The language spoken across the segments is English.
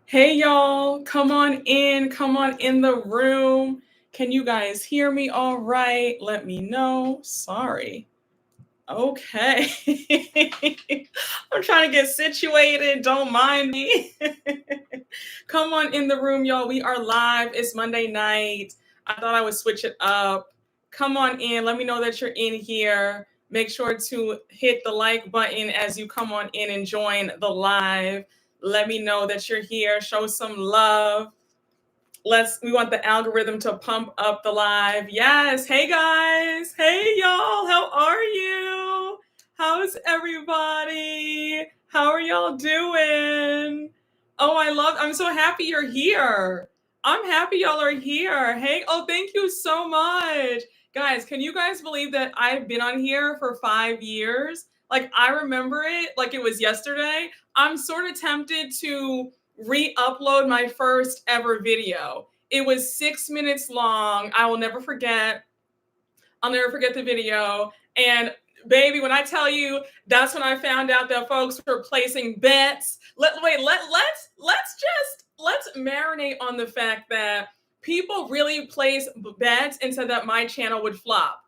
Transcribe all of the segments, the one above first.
Hey y'all, come on in the room. Can you guys hear me all right? Let me know. Sorry. Okay. I'm trying to get situated. Don't mind me. Come on in the room, y'all. We are live. It's Monday night. I thought I would switch it up. Come on in. Let me know that you're in here. Make sure to hit the like button as you come on in and join the live. Let me know that you're here. Show some love. We want the algorithm to pump up the live. Yes. Hey guys. Hey y'all. How are you? How's everybody? How are y'all doing? I'm so happy you're here. I'm happy y'all are here. Hey, thank you so much. Guys, can you guys believe that I've been on here for 5 years? Like, I remember it like it was yesterday. I'm sort of tempted to re-upload my first ever video. It was 6 minutes long. I'll never forget the video. And baby, when I tell you, that's when I found out that folks were placing bets. Let's marinate on the fact that people really place bets and said that my channel would flop.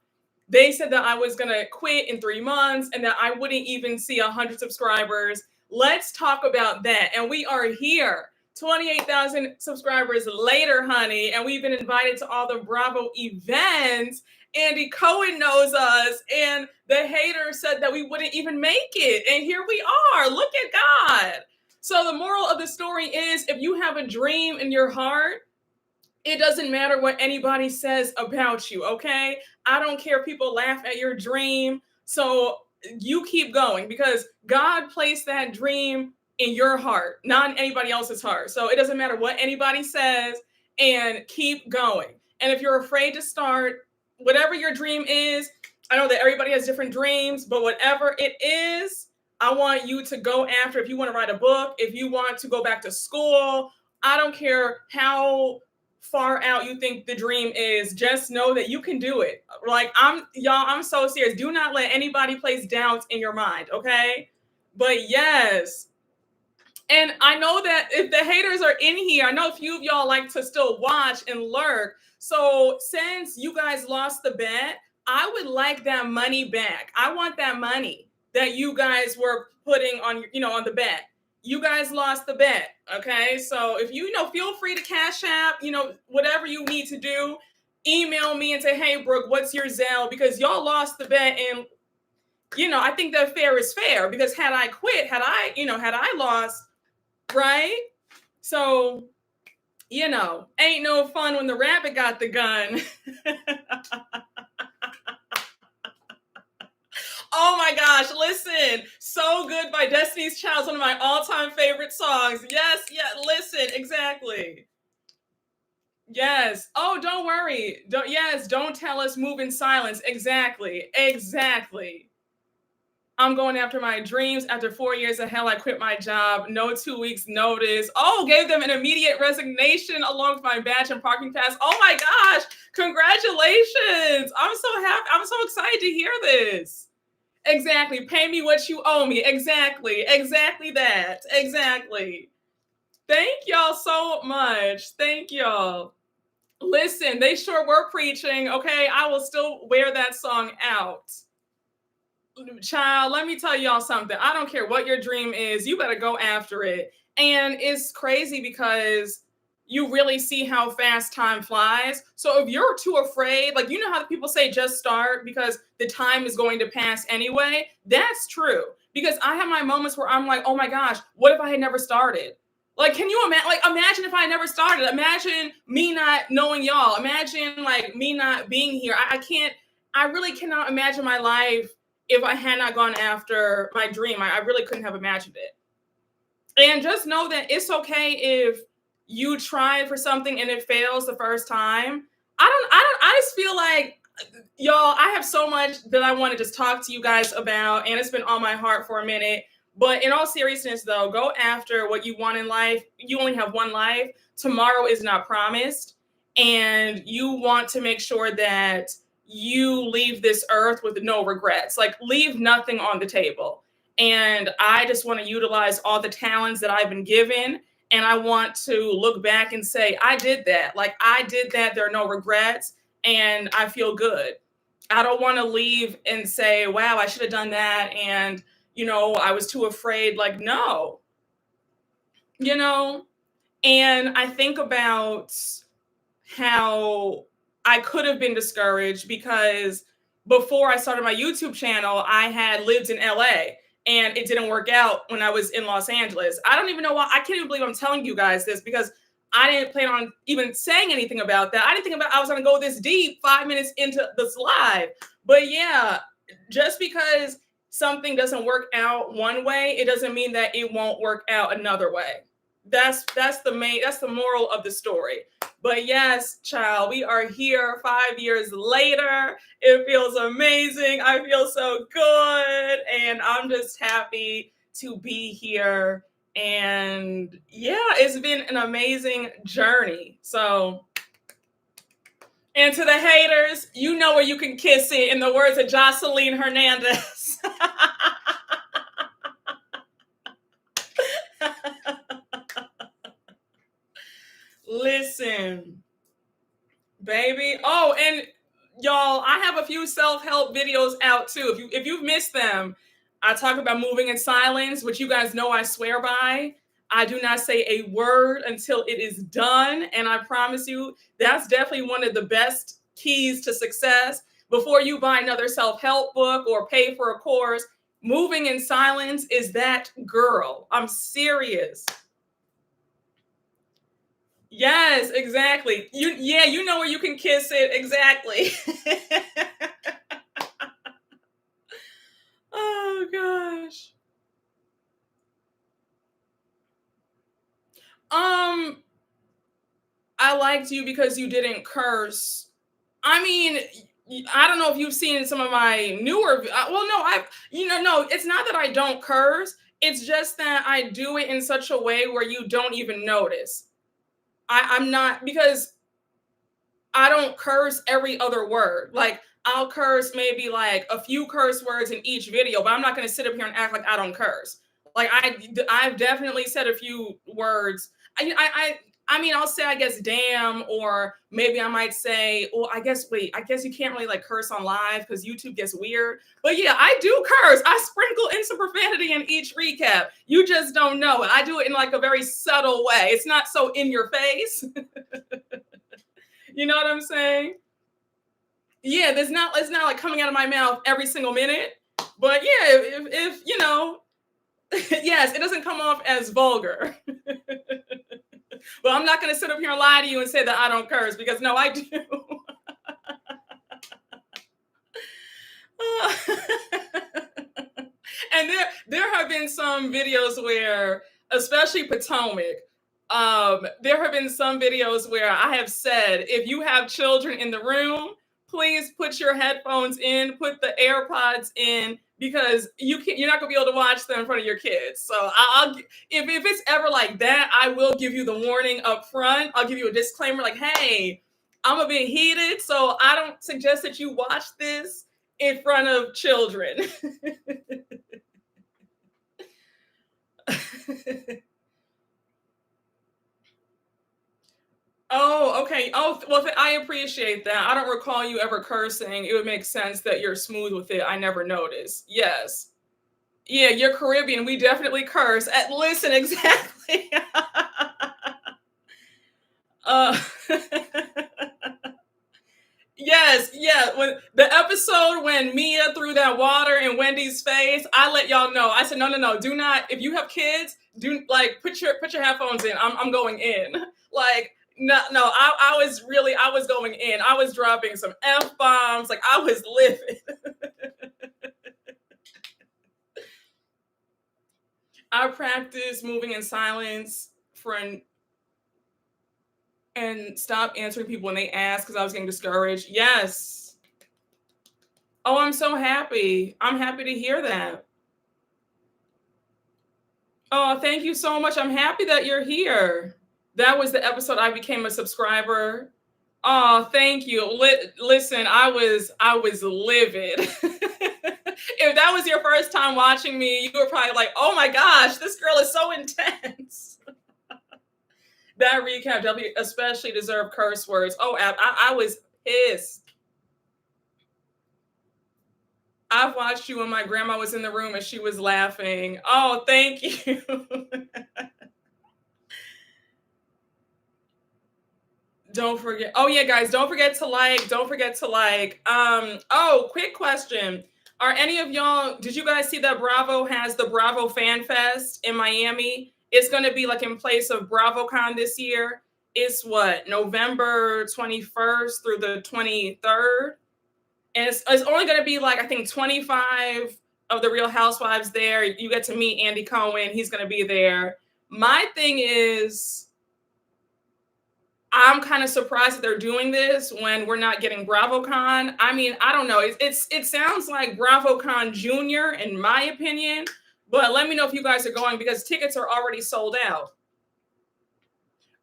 They said that I was gonna quit in 3 months and that I wouldn't even see 100 subscribers. Let's talk about that. And we are here, 28,000 subscribers later, honey. And we've been invited to all the Bravo events. Andy Cohen knows us, and the haters said that we wouldn't even make it. And here we are. Look at God. So the moral of the story is, if you have a dream in your heart, it doesn't matter what anybody says about you, okay? I don't care if people laugh at your dream. So you keep going, because God placed that dream in your heart, not in anybody else's heart. So it doesn't matter what anybody says, and keep going. And if you're afraid to start, whatever your dream is, I know that everybody has different dreams, but whatever it is, I want you to go after. If you want to write a book, if you want to go back to school, I don't care how far out you think the dream is, just know that you can do it. Like, I'm so serious. Do not let anybody place doubts in your mind, okay? But yes. And I know that if the haters are in here, I know a few of y'all like to still watch and lurk. So since you guys lost the bet, I would like that money back. I want that money that you guys were putting on, on the bet. You guys lost the bet, okay? So if feel free to Cashapp, whatever you need to do. Email me and say, hey, Brooke, what's your Zelle? Because y'all lost the bet, and I think that fair is fair. Because had I quit, had I lost, right? So, ain't no fun when the rabbit got the gun. Oh my gosh, listen. So Good by Destiny's Child is one of my all-time favorite songs. Yes, listen, exactly. Yes. Oh, don't worry. Don't tell us, move in silence. Exactly. I'm going after my dreams. After 4 years of hell, I quit my job. No 2 weeks notice. Oh, gave them an immediate resignation along with my badge and parking pass. Oh my gosh. Congratulations. I'm so happy. I'm so excited to hear this. Exactly. Pay me what you owe me. Exactly that. Exactly. Thank y'all so much. Thank y'all. Listen, they sure were preaching. Okay. I will still wear that song out. Child, let me tell y'all something. I don't care what your dream is. You better go after it. And it's crazy because you really see how fast time flies. So if you're too afraid, like, how people say just start because the time is going to pass anyway, that's true. Because I have my moments where I'm like, oh my gosh, what if I had never started? Like, can you imagine? Like, imagine if I never started. Imagine me not knowing y'all. Imagine like me not being here. I really cannot imagine my life if I had not gone after my dream. I really couldn't have imagined it. And just know that it's okay if you try for something and it fails the first time. I just feel like, y'all, I have so much that I want to just talk to you guys about, and it's been on my heart for a minute. But in all seriousness, though, go after what you want in life. You only have one life. Tomorrow is not promised. And you want to make sure that you leave this earth with no regrets. Like, leave nothing on the table. And I just want to utilize all the talents that I've been given And I want to look back and say, I did that. Like, I did that. There are no regrets. And I feel good. I don't want to leave and say, wow, I should have done that. And, I was too afraid. Like, no, you know? And I think about how I could have been discouraged because before I started my YouTube channel, I had lived in LA and it didn't work out when I was in Los Angeles. I don't even know why. I can't even believe I'm telling you guys this because I didn't plan on even saying anything about that. I didn't think about I was going to go this deep 5 minutes into this live. But yeah, just because something doesn't work out one way, it doesn't mean that it won't work out another way. That's the moral of the story. But yes, child, we are here 5 years later. It feels amazing. I feel so good. And I'm just happy to be here. And yeah, it's been an amazing journey. So, and to the haters, you know where you can kiss it, in the words of Jocelyn Hernandez. Listen, baby. Oh, and y'all, I have a few self-help videos out too. If you've missed them, I talk about moving in silence, which you guys know I swear by. I do not say a word until it is done. And I promise you, that's definitely one of the best keys to success. Before you buy another self-help book or pay for a course, moving in silence is that girl. I'm serious. Yes, exactly. You know where you can kiss it. Exactly. Oh gosh. I liked you because you didn't curse. I mean, I don't know if you've seen some of my newer. Well, no, no. It's not that I don't curse. It's just that I do it in such a way where you don't even notice. I'm not, because I don't curse every other word. Like, I'll curse maybe like a few curse words in each video, but I'm not going to sit up here and act like I don't curse. Like, I've definitely said a few words. I mean, I'll say, I guess, damn, or maybe I might say, well, I guess you can't really like curse on live because YouTube gets weird. But yeah, I do curse. I sprinkle in some profanity in each recap. You just don't know it. I do it in like a very subtle way. It's not so in your face. You know what I'm saying? Yeah, it's not like coming out of my mouth every single minute. But yeah, if you know, yes, it doesn't come off as vulgar. But I'm not going to sit up here and lie to you and say that I don't curse, because no, I do. And there have been some videos where, especially Potomac, there have been some videos where I have said, if you have children in the room, please put your headphones in, put the AirPods in, because you're not gonna be able to watch them in front of your kids. So if it's ever like that, I will give you the warning up front. I'll give you a disclaimer like, hey, I'm a bit heated, so I don't suggest that you watch this in front of children. Oh, okay. Oh, well, I appreciate that. I don't recall you ever cursing. It would make sense that you're smooth with it. I never noticed. Yes. Yeah, you're Caribbean. We definitely curse. Listen, exactly. uh, yes, yeah. When the episode when Mia threw that water in Wendy's face, I let y'all know. I said, no. Do not. If you have kids, do like put your headphones in. I'm going in. Like, no. I was going in. I was dropping some F-bombs. Like, I was livid. I practiced moving in silence and stop answering people when they ask because I was getting discouraged. Yes. Oh, I'm so happy. I'm happy to hear that. Oh, thank you so much. I'm happy that you're here. That was the episode I became a subscriber. Oh, thank you. Listen, I was livid. If that was your first time watching me, you were probably like, "Oh my gosh, this girl is so intense." That recap definitely especially deserved curse words. Oh, I was pissed. I've watched you when my grandma was in the room and she was laughing. Oh, thank you. Don't forget. Oh yeah, guys, don't forget to like. Don't forget to like. Oh, quick question. Are any of y'all, did you guys see that Bravo has the Bravo Fan Fest in Miami? It's gonna be like in place of BravoCon this year. It's what, November 21st through the 23rd? And it's only gonna be like I think 25 of the Real Housewives there. You get to meet Andy Cohen, he's gonna be there. My thing is I'm kind of surprised that they're doing this when we're not getting BravoCon. I mean, I don't know. It sounds like BravoCon Junior, in my opinion. But let me know if you guys are going because tickets are already sold out.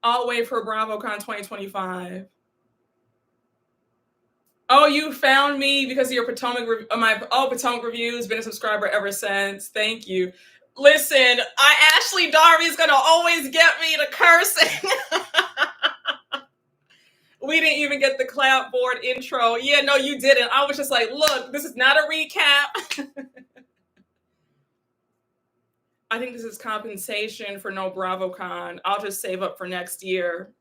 I'll wait for BravoCon 2025. Oh, you found me because of your Potomac Potomac reviews. Been a subscriber ever since. Thank you. Listen, Ashley Darby is gonna always get me to cursing. We didn't even get the clapboard intro. Yeah, no, you didn't. I was just like, look, this is not a recap. I think this is compensation for no BravoCon. I'll just save up for next year.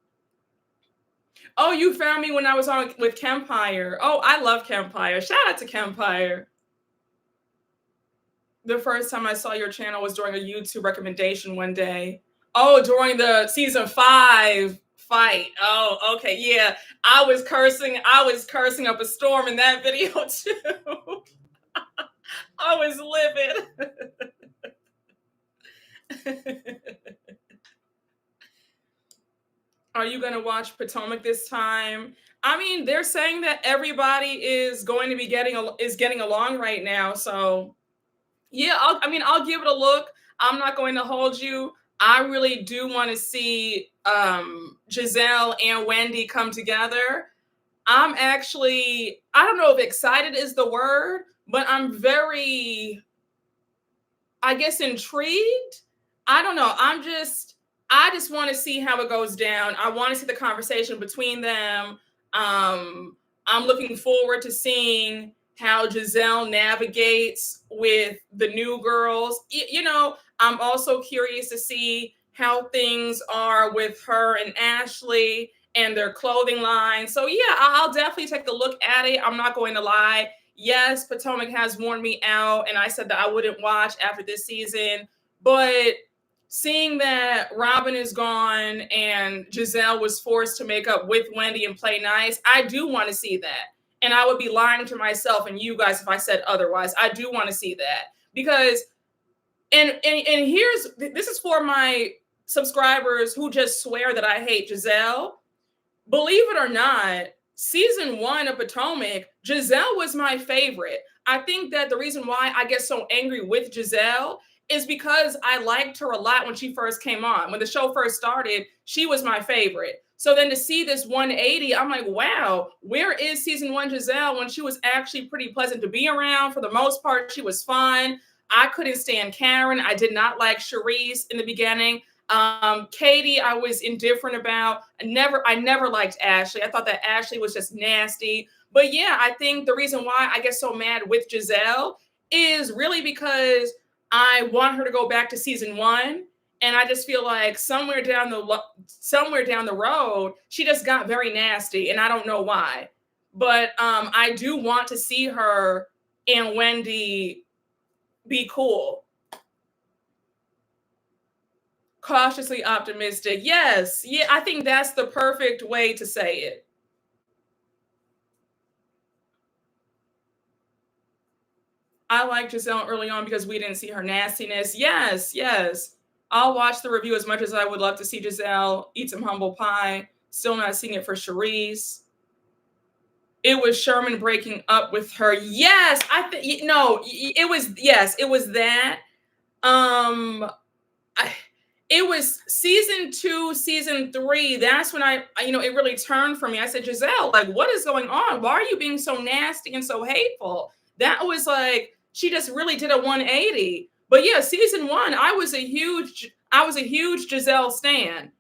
Oh, you found me when I was on with Kempire. Oh, I love Kempire. Shout out to Kempire. The first time I saw your channel was during a YouTube recommendation one day. Oh, during the season 5 fight. Oh, okay. Yeah. I was cursing up a storm in that video too. I was livid. Are you going to watch Potomac this time? I mean, they're saying that everybody is going to be getting along right now. So yeah, I'll give it a look. I'm not going to hold you. I really do want to see Giselle and Wendy come together. I'm actually, I don't know if excited is the word, but I'm very, I guess, intrigued. I don't know. I just want to see how it goes down. I want to see the conversation between them. I'm looking forward to seeing how Giselle navigates with the new girls. I'm also curious to see how things are with her and Ashley and their clothing line. So yeah, I'll definitely take a look at it. I'm not going to lie. Yes, Potomac has worn me out, and I said that I wouldn't watch after this season. But seeing that Robin is gone and Giselle was forced to make up with Wendy and play nice, I do want to see that. And I would be lying to myself and you guys if I said otherwise. I do want to see that because, and this is for my subscribers who just swear that I hate Giselle. Believe it or not, season 1 of Potomac, Giselle was my favorite. I think that the reason why I get so angry with Giselle is because I liked her a lot when she first came on. When the show first started, she was my favorite. So then to see this 180, I'm like, wow, where is season 1 Giselle when she was actually pretty pleasant to be around? For the most part, she was fun. I couldn't stand Karen. I did not like Charisse in the beginning. Katie, I was indifferent about. I never liked Ashley. I thought that Ashley was just nasty. But yeah, I think the reason why I get so mad with Giselle is really because I want her to go back to season 1. And I just feel like somewhere down the road, she just got very nasty, and I don't know why. But I do want to see her and Wendy be cool. Cautiously optimistic. Yes. Yeah, I think that's the perfect way to say it. I liked Giselle early on because we didn't see her nastiness. Yes, yes. I'll watch the review as much as I would love to see Giselle eat some humble pie. Still not seeing it for Charisse. It was Sherman breaking up with her. Yes, it was that. It was season 2, season 3. That's when it really turned for me. I said, Giselle, like, what is going on? Why are you being so nasty and so hateful? That was like, she just really did a 180. But yeah, season 1, I was a huge Giselle stan.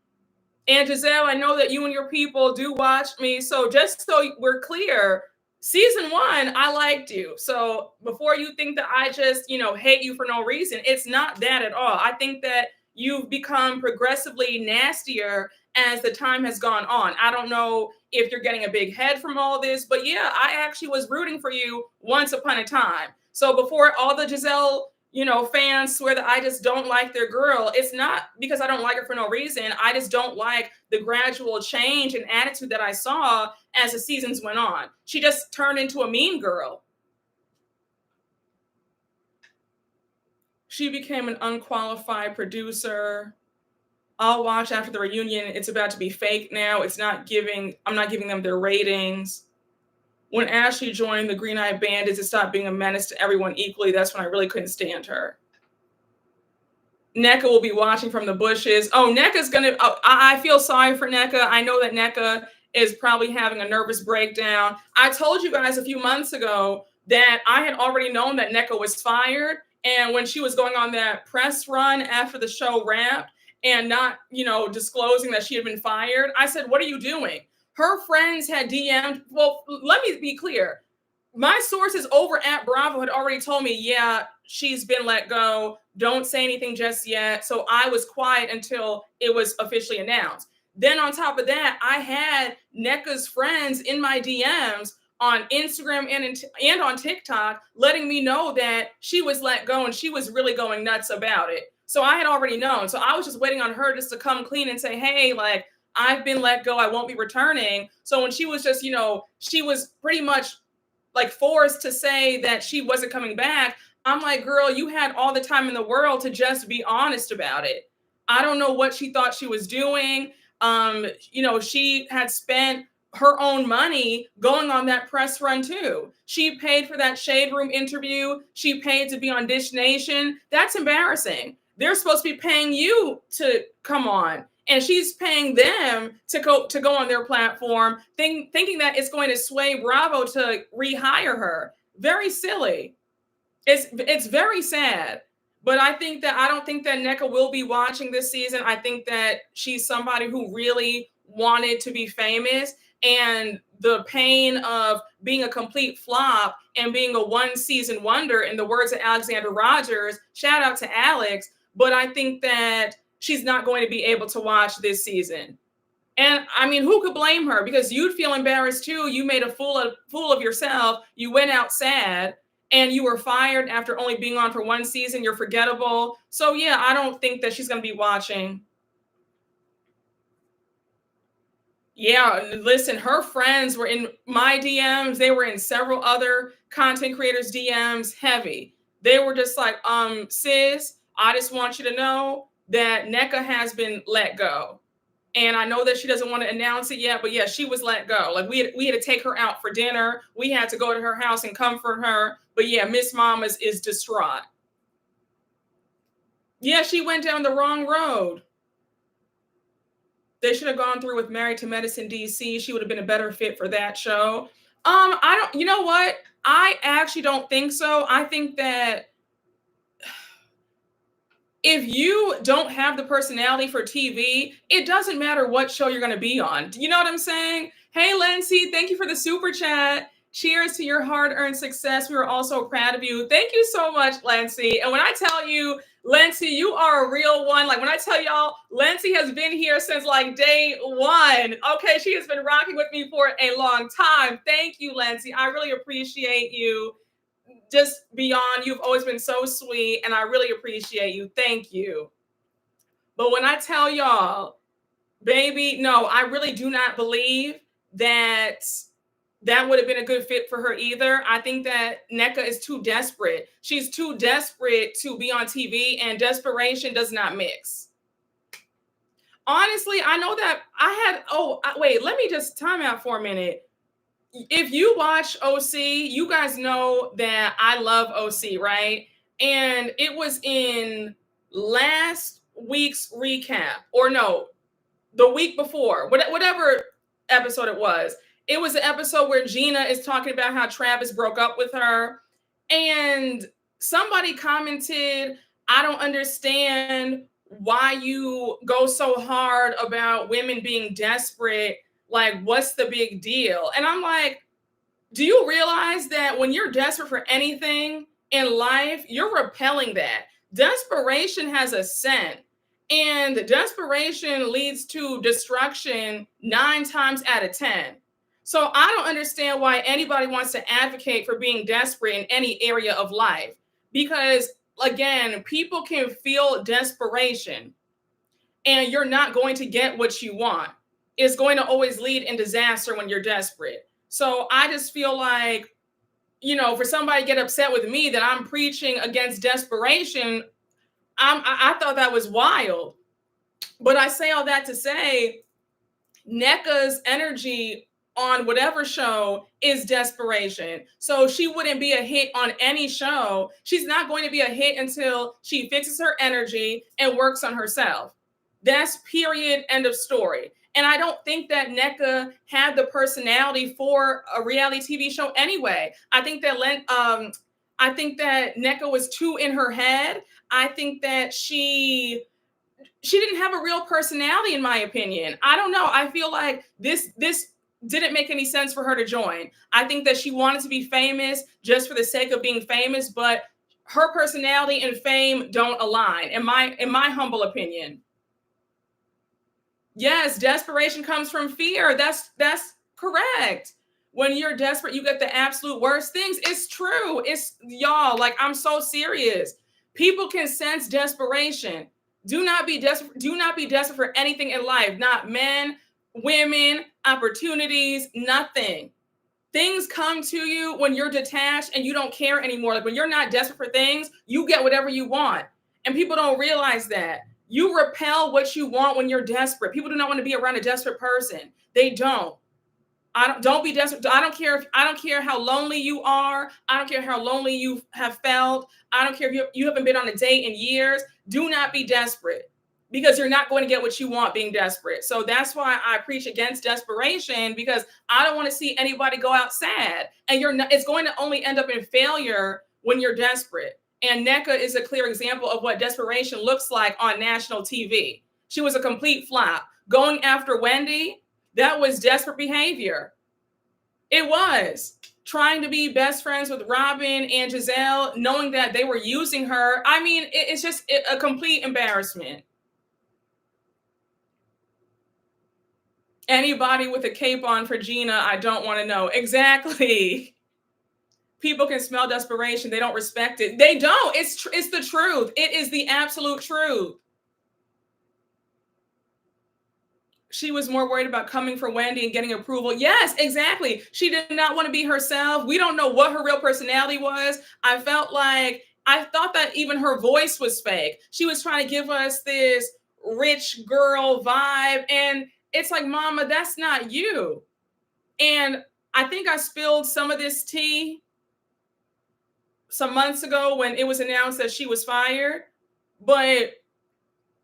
And Giselle, I know that you and your people do watch me. So just so we're clear, season 1, I liked you. So before you think that I just, hate you for no reason, it's not that at all. I think that you've become progressively nastier as the time has gone on. I don't know if you're getting a big head from all this, but yeah, I actually was rooting for you once upon a time. So before all the Giselle fans swear that I just don't like their girl, it's not because I don't like her for no reason. I just don't like the gradual change in attitude that I saw as the seasons went on. She just turned into a mean girl. She became an unqualified producer. I'll watch after the reunion. It's about to be fake now. I'm not giving them their ratings. When Ashley joined the Green Eyed Bandits, it stopped being a menace to everyone equally. That's when I really couldn't stand her. Nneka will be watching from the bushes. Oh, Nneka's gonna. Oh, I feel sorry for Nneka. I know that Nneka is probably having a nervous breakdown. I told you guys a few months ago that I had already known that Nneka was fired, and when she was going on that press run after the show wrapped and not, disclosing that she had been fired, I said, "What are you doing?" Her friends had DM'd. Well, let me be clear. My sources over at Bravo had already told me, yeah, she's been let go. Don't say anything just yet. So I was quiet until it was officially announced. Then on top of that, I had Nneka's friends in my DMs on Instagram and on TikTok letting me know that she was let go and she was really going nuts about it. So I had already known. So I was just waiting on her just to come clean and say, hey, like, I've been let go. I won't be returning. So when she was just, she was pretty much like forced to say that she wasn't coming back, I'm like, girl, you had all the time in the world to just be honest about it. I don't know what she thought she was doing. She had spent her own money going on that press run too. She paid for that Shade Room interview. She paid to be on Dish Nation. That's embarrassing. They're supposed to be paying you to come on. And she's paying them to go on their platform, thinking that it's going to sway Bravo to rehire her. Very silly. It's very sad. But I don't think that Nneka will be watching this season. I think that she's somebody who really wanted to be famous, and the pain of being a complete flop and being a one-season wonder, in the words of Alexander Rogers, shout out to Alex. But I think that she's not going to be able to watch this season. And I mean, who could blame her? Because you'd feel embarrassed too. You made a fool of yourself. You went out sad and you were fired after only being on for one season. You're forgettable. So yeah, I don't think that she's going to be watching. Yeah, listen, her friends were in my DMs. They were in several other content creators' DMs, heavy. They were just like, sis, I just want you to know that Nneka has been let go. And I know that she doesn't want to announce it yet, but yeah, she was let go. Like we had to take her out for dinner. We had to go to her house and comfort her. But yeah, Miss Mamas is distraught. Yeah, she went down the wrong road. They should have gone through with Married to Medicine DC. She would have been a better fit for that show. You know what? I actually don't think so. I think that if you don't have the personality for TV, it doesn't matter what show you're going to be on. Do you know what I'm saying? Hey, Lindsay, thank you for the super chat. Cheers to your hard-earned success. We are also proud of you. Thank you so much, Lindsay. And when I tell you, Lindsay, you are a real one. Like when I tell y'all, Lindsay has been here since like day one. Okay, she has been rocking with me for a long time. Thank you, Lindsay. I really appreciate you. Just beyond, you've always been so sweet, and I really appreciate you. Thank you. But when I tell y'all, baby, no, I really do not believe that would have been a good fit for her either. I think that Nneka is too desperate. She's too desperate to be on TV, and desperation does not mix. Honestly, I know that wait, let me just time out for a minute. If you watch OC, you guys know that I love OC, right? And it was in last week's recap, or no, the week before, whatever episode it was. It was an episode where Gina is talking about how Travis broke up with her. And somebody commented, I don't understand why you go so hard about women being desperate. Like, what's the big deal? And I'm like, do you realize that when you're desperate for anything in life, you're repelling that? Desperation has a scent, and desperation leads to destruction 9 times out of 10. So I don't understand why anybody wants to advocate for being desperate in any area of life. Because again, people can feel desperation and you're not going to get what you want. It's going to always lead in disaster when you're desperate. So I just feel like, for somebody to get upset with me that I'm preaching against desperation, I thought that was wild. But I say all that to say, Nneka's energy on whatever show is desperation. So she wouldn't be a hit on any show. She's not going to be a hit until she fixes her energy and works on herself. That's period, end of story. And I don't think that Nneka had the personality for a reality TV show anyway. I think that Nneka was too in her head. I think that she didn't have a real personality, in my opinion. I don't know. I feel like this didn't make any sense for her to join. I think that she wanted to be famous just for the sake of being famous, but her personality and fame don't align, in my humble opinion. Yes, desperation comes from fear. That's correct. When you're desperate, you get the absolute worst things. It's true. It's y'all, like, I'm so serious. People can sense desperation. Do not be desperate. Do not be desperate for anything in life. Not men, women, opportunities, nothing. Things come to you when you're detached and you don't care anymore. Like, when you're not desperate for things, you get whatever you want. And people don't realize that. You repel what you want when you're desperate. People do not want to be around a desperate person. They don't. Don't be desperate. I don't care how lonely you are. I don't care how lonely you have felt. I don't care if you haven't been on a date in years. Do not be desperate, because you're not going to get what you want being desperate. So that's why I preach against desperation, because I don't want to see anybody go out sad. And it's going to only end up in failure when you're desperate. And Nneka is a clear example of what desperation looks like on national TV. She was a complete flop. Going after Wendy, that was desperate behavior. It was. Trying to be best friends with Robin and Giselle, knowing that they were using her. I mean, it's just a complete embarrassment. Anybody with a cape on for Gina, I don't want to know. Exactly. People can smell desperation. They don't respect it. They don't. It's the truth. It is the absolute truth. She was more worried about coming for Wendy and getting approval. Yes, exactly. She did not want to be herself. We don't know what her real personality was. I thought that even her voice was fake. She was trying to give us this rich girl vibe. And it's like, Mama, that's not you. And I think I spilled some of this tea some months ago when it was announced that she was fired. But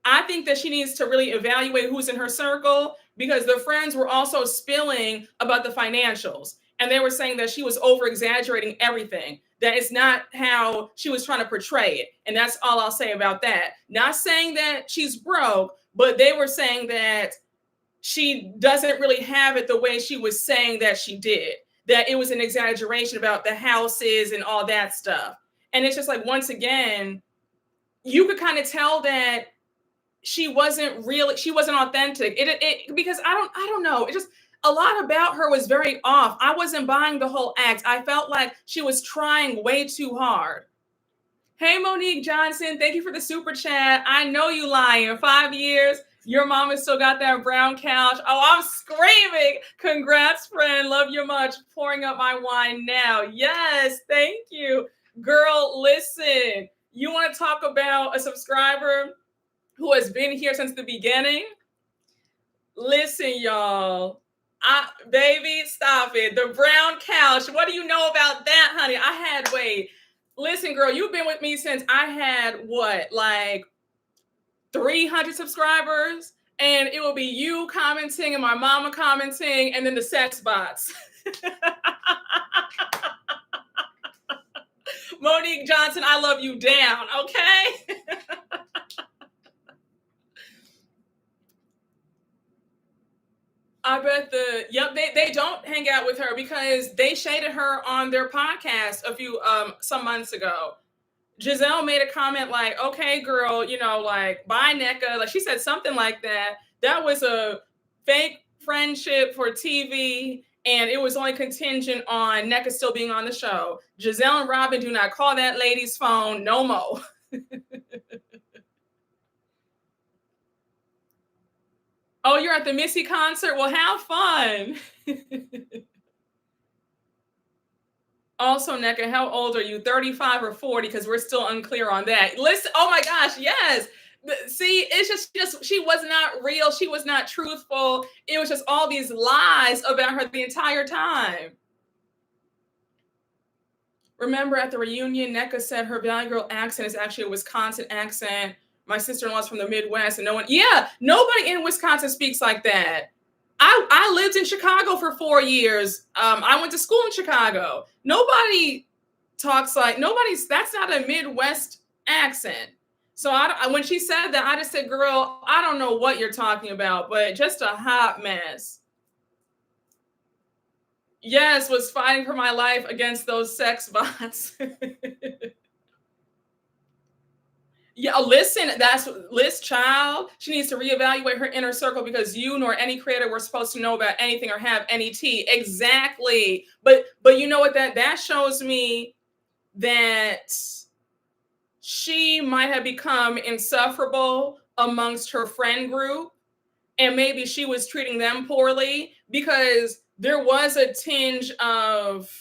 I think that she needs to really evaluate who's in her circle, because the friends were also spilling about the financials. And they were saying that she was over exaggerating everything, that it's not how she was trying to portray it. And that's all I'll say about that. Not saying that she's broke, but they were saying that she doesn't really have it the way she was saying that she did, that it was an exaggeration about the houses and all that stuff. And it's just like, once again, you could kind of tell that she wasn't authentic. Because I don't know. It just, a lot about her was very off. I wasn't buying the whole act. I felt like she was trying way too hard. Hey, Monique Johnson, thank you for the super chat. I know you lying. 5 years, your mama still got that brown couch. Oh, I'm screaming. Congrats, friend. Love you much. Pouring up my wine now. Yes, thank you. Girl, listen. You want to talk about a subscriber who has been here since the beginning? Listen, y'all. Baby, stop it. The brown couch. What do you know about that, honey? Listen, girl, you've been with me since I had 300 subscribers, and it will be you commenting and my mama commenting, and then the sex bots. Monique Johnson, I love you down, okay? I bet they don't hang out with her because they shaded her on their podcast a few some months ago. Giselle made a comment like, okay, girl, like, bye, Nneka. Like, she said something like that. That was a fake friendship for TV, and it was only contingent on Nneka still being on the show. Giselle and Robin do not call that lady's phone no more. Oh, you're at the Missy concert? Well, have fun. Also, Nneka, how old are you? 35 or 40? Because we're still unclear on that. Listen, oh my gosh, yes. See, it's just she was not real. She was not truthful. It was just all these lies about her the entire time. Remember at the reunion, Nneka said her Valley Girl accent is actually a Wisconsin accent. My sister-in-law's from the Midwest, and nobody in Wisconsin speaks like that. I lived in Chicago for 4 years. I went to school in Chicago. Nobody talks like that's not a Midwest accent. So when she said that, I just said, girl, I don't know what you're talking about, but just a hot mess. Yes, was fighting for my life against those sex bots. Yeah, listen, that's Liz Child. She needs to reevaluate her inner circle because you nor any creator were supposed to know about anything or have any tea. Exactly. But you know what that shows me that she might have become insufferable amongst her friend group, and maybe she was treating them poorly because there was a tinge of,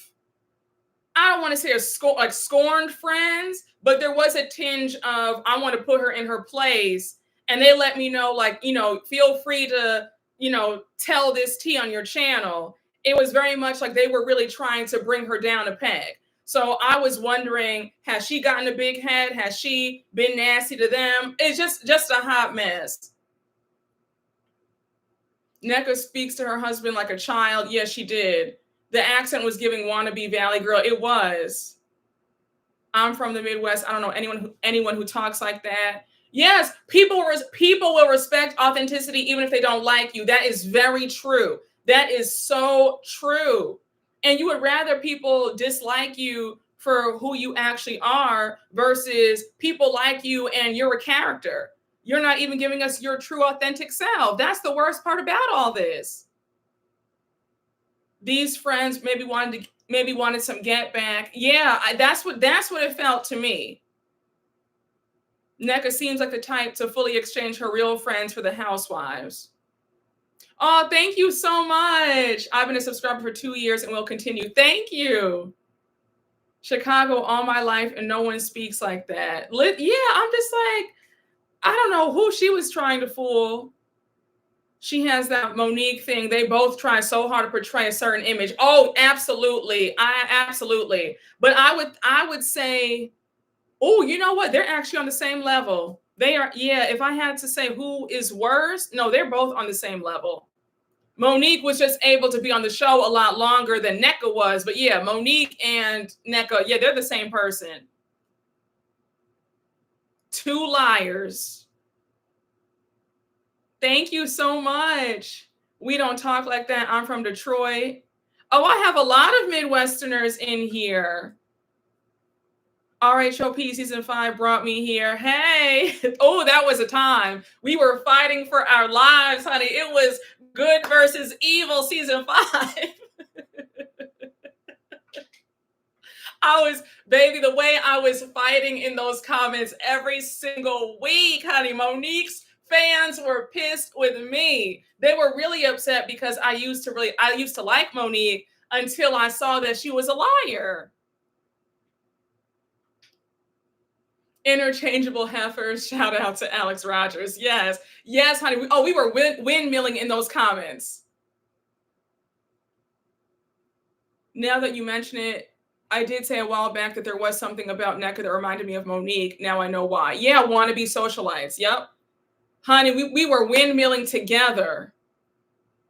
I don't want to say scorned friends, but there was a tinge of, I want to put her in her place. And they let me know, like, feel free to, tell this tea on your channel. It was very much like they were really trying to bring her down a peg. So I was wondering, has she gotten a big head? Has she been nasty to them? It's just a hot mess. Nneka speaks to her husband like a child. Yes, she did. The accent was giving wannabe Valley Girl. It was. I'm from the Midwest. I don't know anyone who talks like that. Yes, people will respect authenticity even if they don't like you. That is very true. That is so true. And you would rather people dislike you for who you actually are versus people like you and you're a character. You're not even giving us your true authentic self. That's the worst part about all this. These friends maybe wanted some get back. Yeah, that's what it felt to me. Nneka seems like the type to fully exchange her real friends for the housewives. Oh, thank you so much. I've been a subscriber for 2 years and will continue. Thank you. Chicago all my life and no one speaks like that. Yeah, I'm just like, I don't know who she was trying to fool. She has that Monique thing. They both try so hard to portray a certain image. Oh, absolutely. Absolutely. But I would say, oh, you know what? They're actually on the same level. They are. Yeah. If I had to say who is worse, no, they're both on the same level. Monique was just able to be on the show a lot longer than Nneka was. But yeah, Monique and Nneka, yeah, they're the same person. Two liars. Thank you so much. We don't talk like that. I'm from Detroit. Oh, I have a lot of Midwesterners in here. RHOP season 5 brought me here. Hey. Oh, that was a time. We were fighting for our lives, honey. It was good versus evil season 5. The way I was fighting in those comments every single week, honey. Monique's fans were pissed with me. They were really upset because I used to like Monique until I saw that she was a liar. Interchangeable heifers. Shout out to Alex Rogers. Yes, honey. We were windmilling in those comments. Now that you mention it, I did say a while back that there was something about Nneka that reminded me of Monique. Now I know why. Yeah, wannabe socialites. Yep. Honey, we were windmilling together.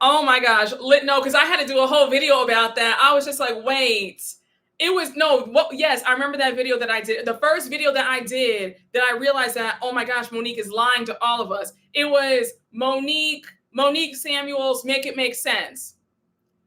Oh my gosh. No, because I had to do a whole video about that. I was just like, wait. Yes, I remember that video that I did. The first video that I did that I realized that, oh my gosh, Monique is lying to all of us. It was Monique Monique Samuels, Make It Make Sense.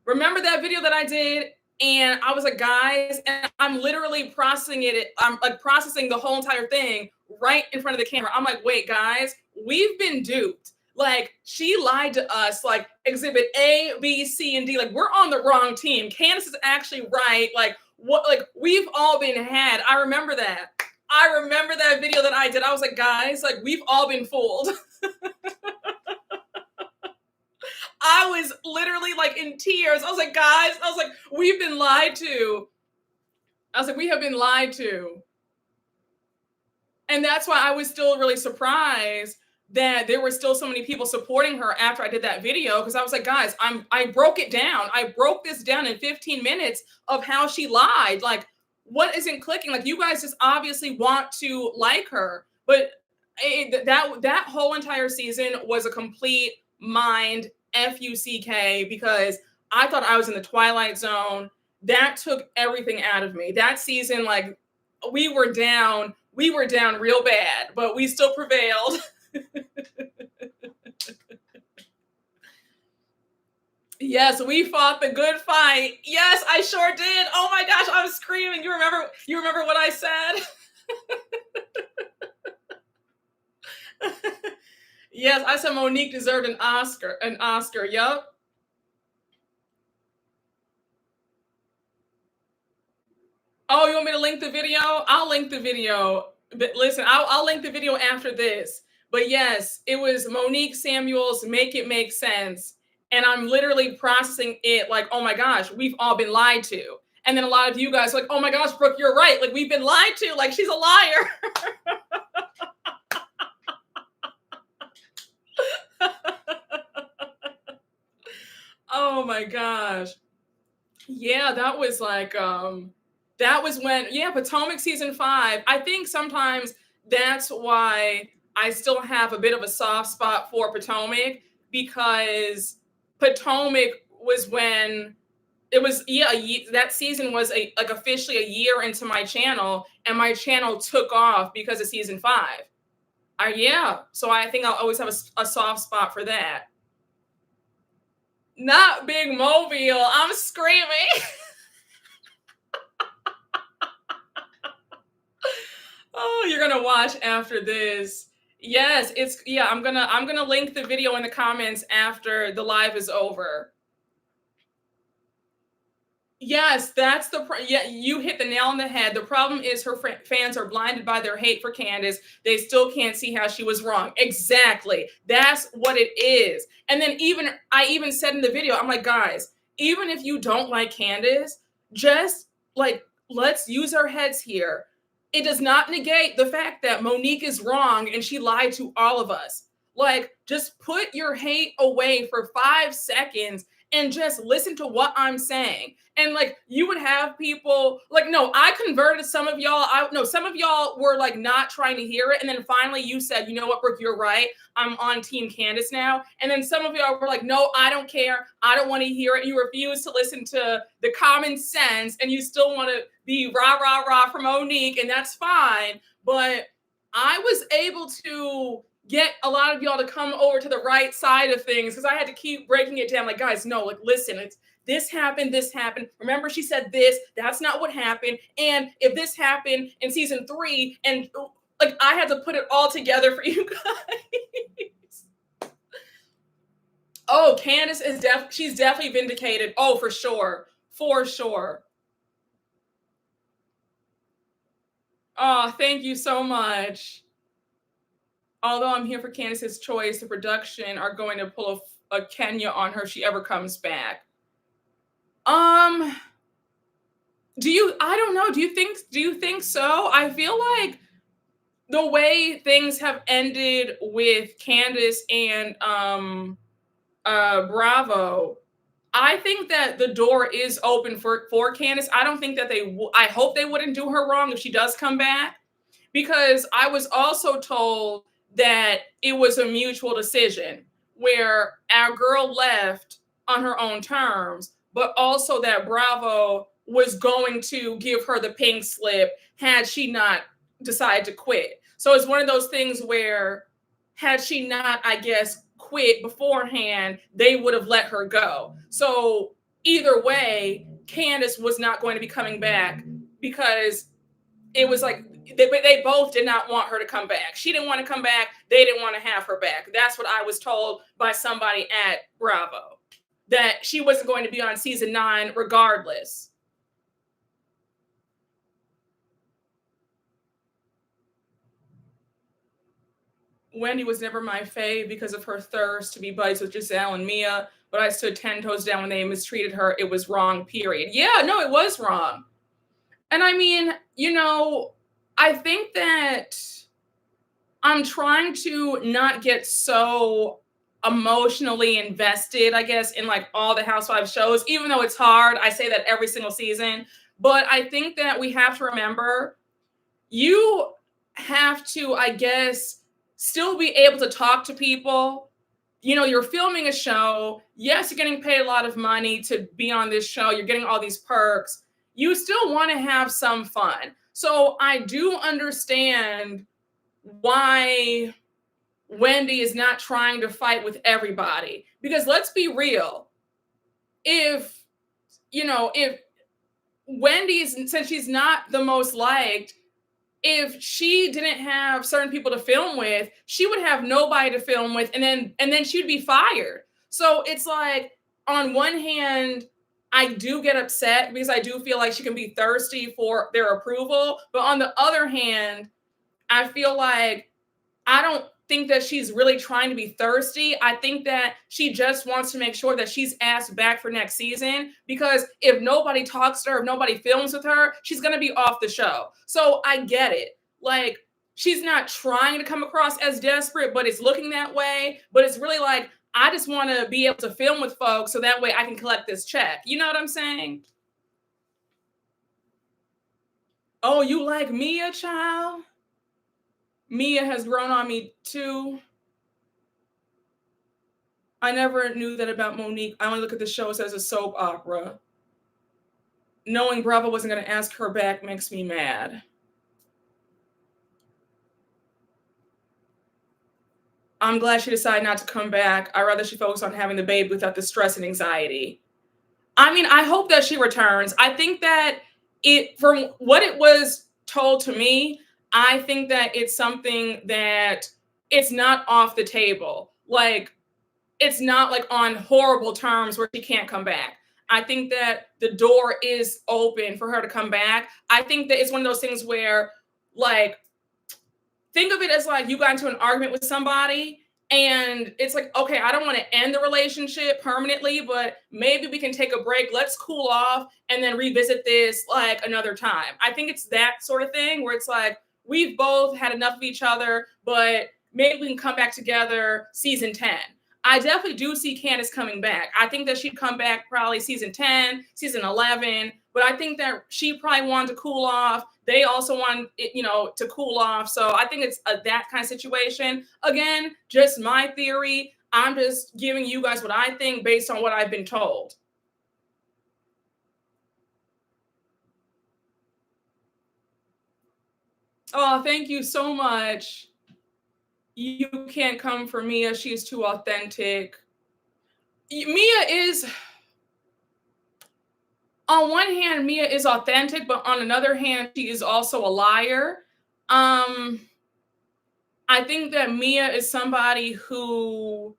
Remember that video that I did? And I was like, guys, and I'm literally processing it. I'm like processing the whole entire thing right in front of the camera. I'm like, wait, guys, we've been duped. Like, she lied to us, like exhibit A, B, C, and D. Like, we're on the wrong team. Candace is actually right. Like, what, like, we've all been had. I remember that. I remember that video that I did. I was like, guys, like, we've all been fooled. I was literally like in tears. I was like, guys, I was like, we've been lied to. I was like, we have been lied to. And that's why I was still really surprised that there were still so many people supporting her after I did that video. Because I was like, guys, I broke it down. I broke this down in 15 minutes of how she lied. Like, what isn't clicking? Like, you guys just obviously want to like her. But that whole entire season was a complete mind FUCK, because I thought I was in the Twilight Zone. That took everything out of me. That season, like, we were down real bad, but we still prevailed. Yes, we fought the good fight. Yes, I sure did. Oh my gosh, I was screaming. You remember what I said? Yes, I said Monique deserved an Oscar. Yup. Oh, you want me to link the video? I'll link the video. But listen, I'll link the video after this. But yes, it was Monique Samuels, Make It Make Sense. And I'm literally processing it like, oh my gosh, we've all been lied to. And then a lot of you guys are like, oh my gosh, Brooke, you're right. Like, we've been lied to. Like, she's a liar. Oh my gosh. Yeah, that was like, that was when, yeah, Potomac season 5. I think sometimes that's why I still have a bit of a soft spot for Potomac, because Potomac was when it was, yeah, that season was like officially a year into my channel, and my channel took off because of season 5. Yeah, so I think I'll always have a soft spot for that. Not Big Mobile. I'm screaming. Oh, you're gonna watch after this. Yes, I'm gonna link the video in the comments after the live is over. Yes, that's yeah, you hit the nail on the head. The problem is her fans are blinded by their hate for Candace. They still can't see how she was wrong. Exactly. That's what it is. And then I even said in the video, I'm like, guys, even if you don't like Candace, just like, let's use our heads here. It does not negate the fact that Monique is wrong and she lied to all of us. Like, just put your hate away for 5 seconds and just listen to what I'm saying. And like, you would have people like, no, I converted some of y'all. Some of y'all were like not trying to hear it. And then finally you said, you know what, Brooke, you're right. I'm on Team Candace now. And then some of y'all were like, no, I don't care. I don't want to hear it. You refuse to listen to the common sense, and you still want to be rah, rah, rah from Monique, and that's fine. But I was able to get a lot of y'all to come over to the right side of things, because I had to keep breaking it down. Like, guys, no, like, listen, it's this happened. Remember, she said this. That's not what happened. And if this happened in season 3, and like, I had to put it all together for you guys. Oh, Candace is she's definitely vindicated. Oh, for sure. For sure. Oh, thank you so much. Although I'm here for Candace's choice, the production are going to pull a Kenya on her if she ever comes back. I don't know. Do you think so? I feel like the way things have ended with Candace and Bravo, I think that the door is open for Candace. I don't think that I hope they wouldn't do her wrong if she does come back, because I was also told that it was a mutual decision where our girl left on her own terms, but also that Bravo was going to give her the pink slip had she not decided to quit. So it's one of those things where, had she not, I guess, quit beforehand, they would have let her go. So either way, Candace was not going to be coming back because it was like they both did not want her to come back. She didn't want to come back. They didn't want to have her back. That's what I was told by somebody at Bravo, that she wasn't going to be on season 9 regardless. Wendy was never my fave because of her thirst to be buddies with Giselle and Mia, but I stood 10 toes down when they mistreated her. It was wrong, period. Yeah, no, it was wrong. And I mean, I think that I'm trying to not get so emotionally invested, I guess, in like all the Housewives shows, even though it's hard. I say that every single season. But I think that we have to remember you have to, I guess, still be able to talk to people. You're filming a show. Yes, you're getting paid a lot of money to be on this show. You're getting all these perks. You still want to have some fun. So I do understand why Wendy is not trying to fight with everybody. Because let's be real. If Wendy's, since she's not the most liked, if she didn't have certain people to film with, she would have nobody to film with, and then she'd be fired. So it's like, on one hand, I do get upset because I do feel like she can be thirsty for their approval. But on the other hand, I feel like I don't think that she's really trying to be thirsty. I think that she just wants to make sure that she's asked back for next season, because if nobody talks to her, if nobody films with her, she's going to be off the show. So I get it. Like, she's not trying to come across as desperate, but it's looking that way. But it's really like, I just want to be able to film with folks so that way I can collect this check. You know what I'm saying? Oh, you like Mia, child? Mia has grown on me too. I never knew that about Monique. I only look at the shows as a soap opera. Knowing Bravo wasn't going to ask her back makes me mad. I'm glad she decided not to come back. I'd rather she focus on having the baby without the stress and anxiety. I mean, I hope that she returns. I think that from what it was told to me, I think that it's something that it's not off the table. Like, it's not like on horrible terms where she can't come back. I think that the door is open for her to come back. I think that it's one of those things where, like, think of it as like you got into an argument with somebody and it's like, okay, I don't want to end the relationship permanently, but maybe we can take a break. Let's cool off and then revisit this like another time. I think it's that sort of thing where it's like, we've both had enough of each other, but maybe we can come back together season 10. I definitely do see Candace coming back. I think that she'd come back probably season 10, season 11, but I think that she probably wanted to cool off. They also want it, to cool off. So I think it's that kind of situation. Again, just my theory. I'm just giving you guys what I think based on what I've been told. Oh, thank you so much. You can't come for Mia. She's too authentic. Mia is, on one hand, Mia is authentic, but on another hand, she is also a liar. I think that Mia is somebody who,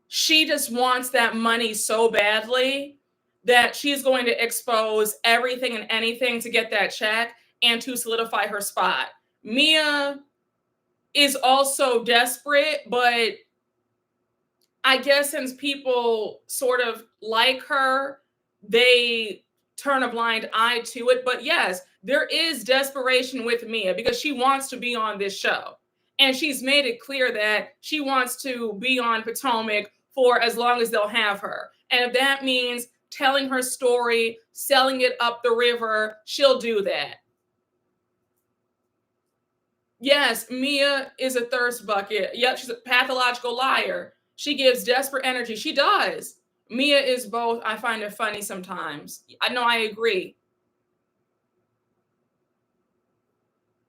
she just wants that money so badly that she's going to expose everything and anything to get that check and to solidify her spot. Mia is also desperate, but I guess since people sort of like her, they turn a blind eye to it. But yes, there is desperation with Mia because she wants to be on this show. And she's made it clear that she wants to be on Potomac for as long as they'll have her. And if that means telling her story, selling it up the river, she'll do that. Yes, Mia is a thirst bucket. Yep, she's a pathological liar. She gives desperate energy. She does. Mia is both. I find it funny sometimes. I know, I agree.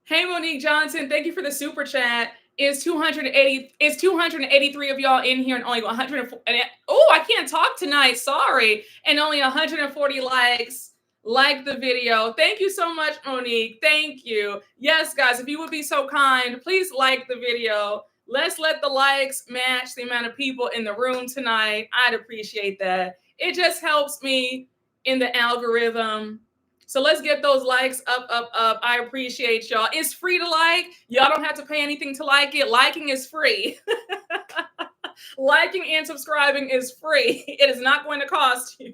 Hey, Monique Johnson, thank you for the super chat. Is 280, is 283 of y'all in here and only 140. Oh, I can't talk tonight. Sorry. And only 140 likes. Like the video. Thank you so much, Monique. Thank you. Yes, guys, if you would be so kind, please like the video. Let's let the likes match the amount of people in the room tonight. I'd appreciate that. It just helps me in the algorithm. So let's get those likes up, up, up. I appreciate y'all. It's free to like. Y'all don't have to pay anything to like it. Liking is free. Liking and subscribing is free. It is not going to cost you.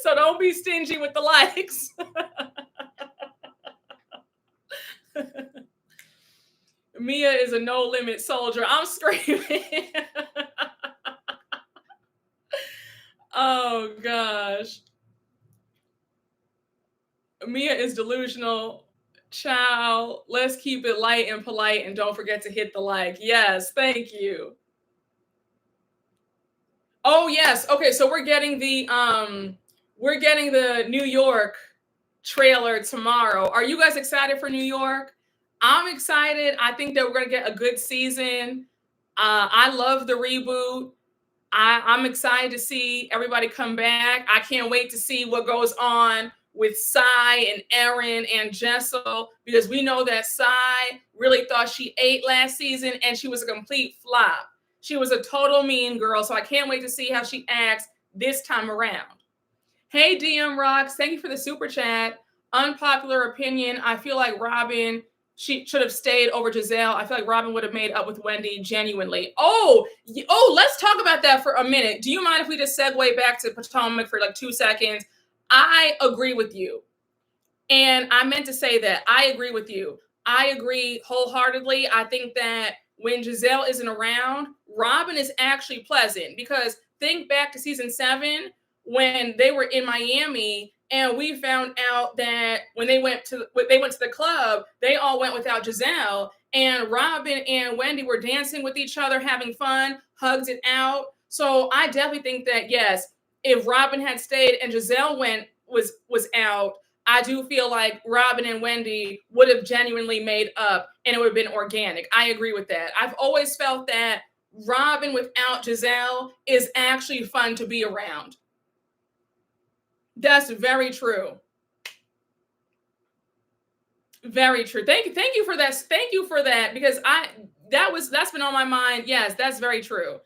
So don't be stingy with the likes. Mia is a no limit soldier. I'm screaming. Oh gosh. Mia is delusional. Child, let's keep it light and polite and don't forget to hit the like. Yes, thank you. Oh yes. Okay, so we're getting the New York trailer tomorrow. Are you guys excited for New York? I'm excited. I think that we're going to get a good season. I love the reboot. I'm excited to see everybody come back. I can't wait to see what goes on with Sai and Erin and Jessel, because we know that Sai really thought she ate last season and she was a complete flop. She was a total mean girl. So I can't wait to see how she acts this time around. Hey, DM Rocks, thank you for the super chat. Unpopular opinion. I feel like Robin, she should have stayed over Giselle. I feel like Robin would have made up with Wendy genuinely. Oh, let's talk about that for a minute. Do you mind if we just segue back to Potomac for like 2 seconds? I agree with you. And I meant to say that. I agree with you. I agree wholeheartedly. I think that when Giselle isn't around, Robin is actually pleasant, because think back to season 7 when they were in Miami and we found out that when they went to the club, they all went without Giselle, and Robin and Wendy were dancing with each other, having fun, hugged it out. So I definitely think that, yes, if Robin had stayed and Giselle was out, I do feel like Robin and Wendy would have genuinely made up and it would have been organic. I agree with that. I've always felt that Robin without Giselle is actually fun to be around. That's very true. Very true. Thank you for that. Thank you for that, because that's been on my mind. Yes, that's very true.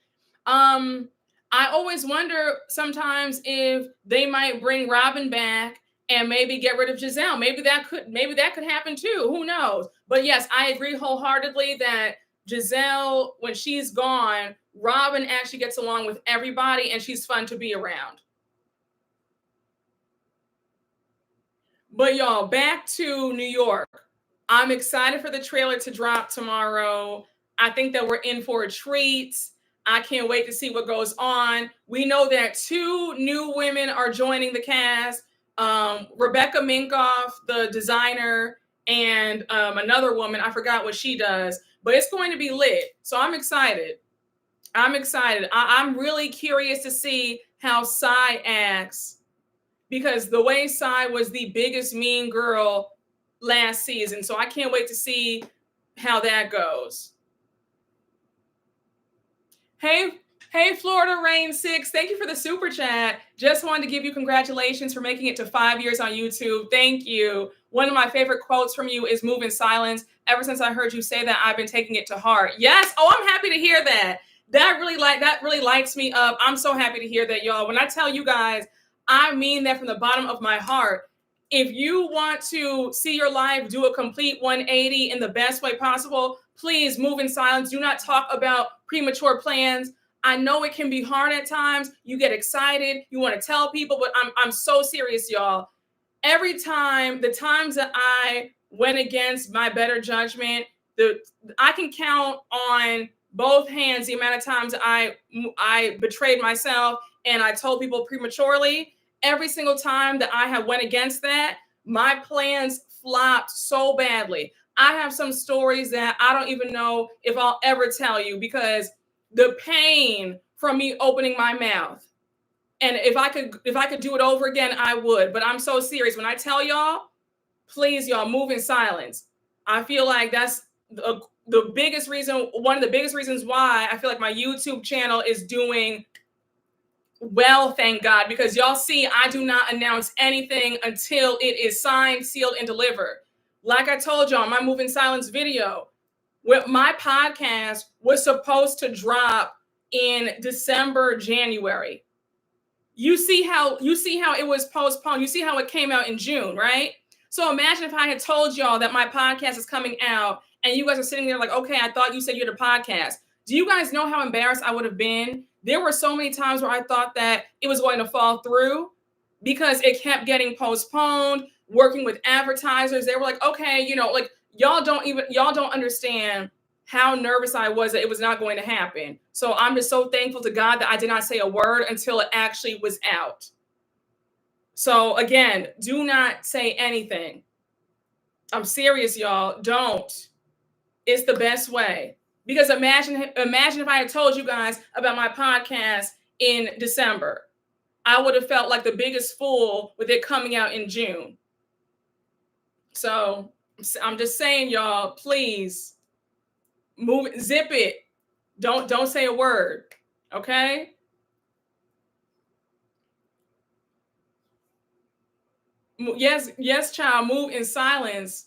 I always wonder sometimes if they might bring Robin back and maybe get rid of Giselle. Maybe that could happen too. Who knows? But yes, I agree wholeheartedly that Giselle, when she's gone, Robin actually gets along with everybody and she's fun to be around. But y'all, back to New York. I'm excited for the trailer to drop tomorrow. I think that we're in for a treat. I can't wait to see what goes on. We know that 2 new women are joining the cast. Rebecca Minkoff, the designer, and another woman. I forgot what she does, but it's going to be lit. So I'm excited. I'm really curious to see how Sai acts, because the way Sai was the biggest mean girl last season. So I can't wait to see how that goes. Hey, Florida Rain 6. Thank you for the super chat. Just wanted to give you congratulations for making it to 5 years on YouTube. Thank you. One of my favorite quotes from you is "Move in silence." Ever since I heard you say that, I've been taking it to heart. Yes. Oh, I'm happy to hear that. That really lights me up. I'm so happy to hear that, y'all. When I tell you guys, I mean that from the bottom of my heart. If you want to see your life do a complete 180 in the best way possible, please move in silence. Do not talk about premature plans. I know it can be hard at times. You get excited. You want to tell people, but I'm so serious, y'all. Every time, the times that I went against my better judgment, I can count on both hands the amount of times I betrayed myself and I told people prematurely. Every single time that I have went against that, my plans flopped so badly. I have some stories that I don't even know if I'll ever tell you, because the pain from me opening my mouth. And if I could do it over again, I would. But I'm so serious. When I tell y'all, please, y'all, move in silence. I feel like that's the biggest reason, one of the biggest reasons why I feel like my YouTube channel is doing well, thank God, because y'all see, I do not announce anything until it is signed, sealed, and delivered. Like I told y'all, my Move in Silence video, with my podcast was supposed to drop in December, January. You see how it was postponed. You see how it came out in June, right? So imagine if I had told y'all that my podcast is coming out and you guys are sitting there like, okay, I thought you said you had a podcast. Do you guys know how embarrassed I would have been? There were so many times where I thought that it was going to fall through because it kept getting postponed, working with advertisers. They were like, okay, like y'all don't understand how nervous I was that it was not going to happen. So I'm just so thankful to God that I did not say a word until it actually was out. So again, do not say anything. I'm serious, y'all. Don't. It's the best way. Because imagine if I had told you guys about my podcast in December. I would have felt like the biggest fool with it coming out in June. So I'm just saying, y'all, please zip it. Don't say a word. Okay? Yes, child, move in silence.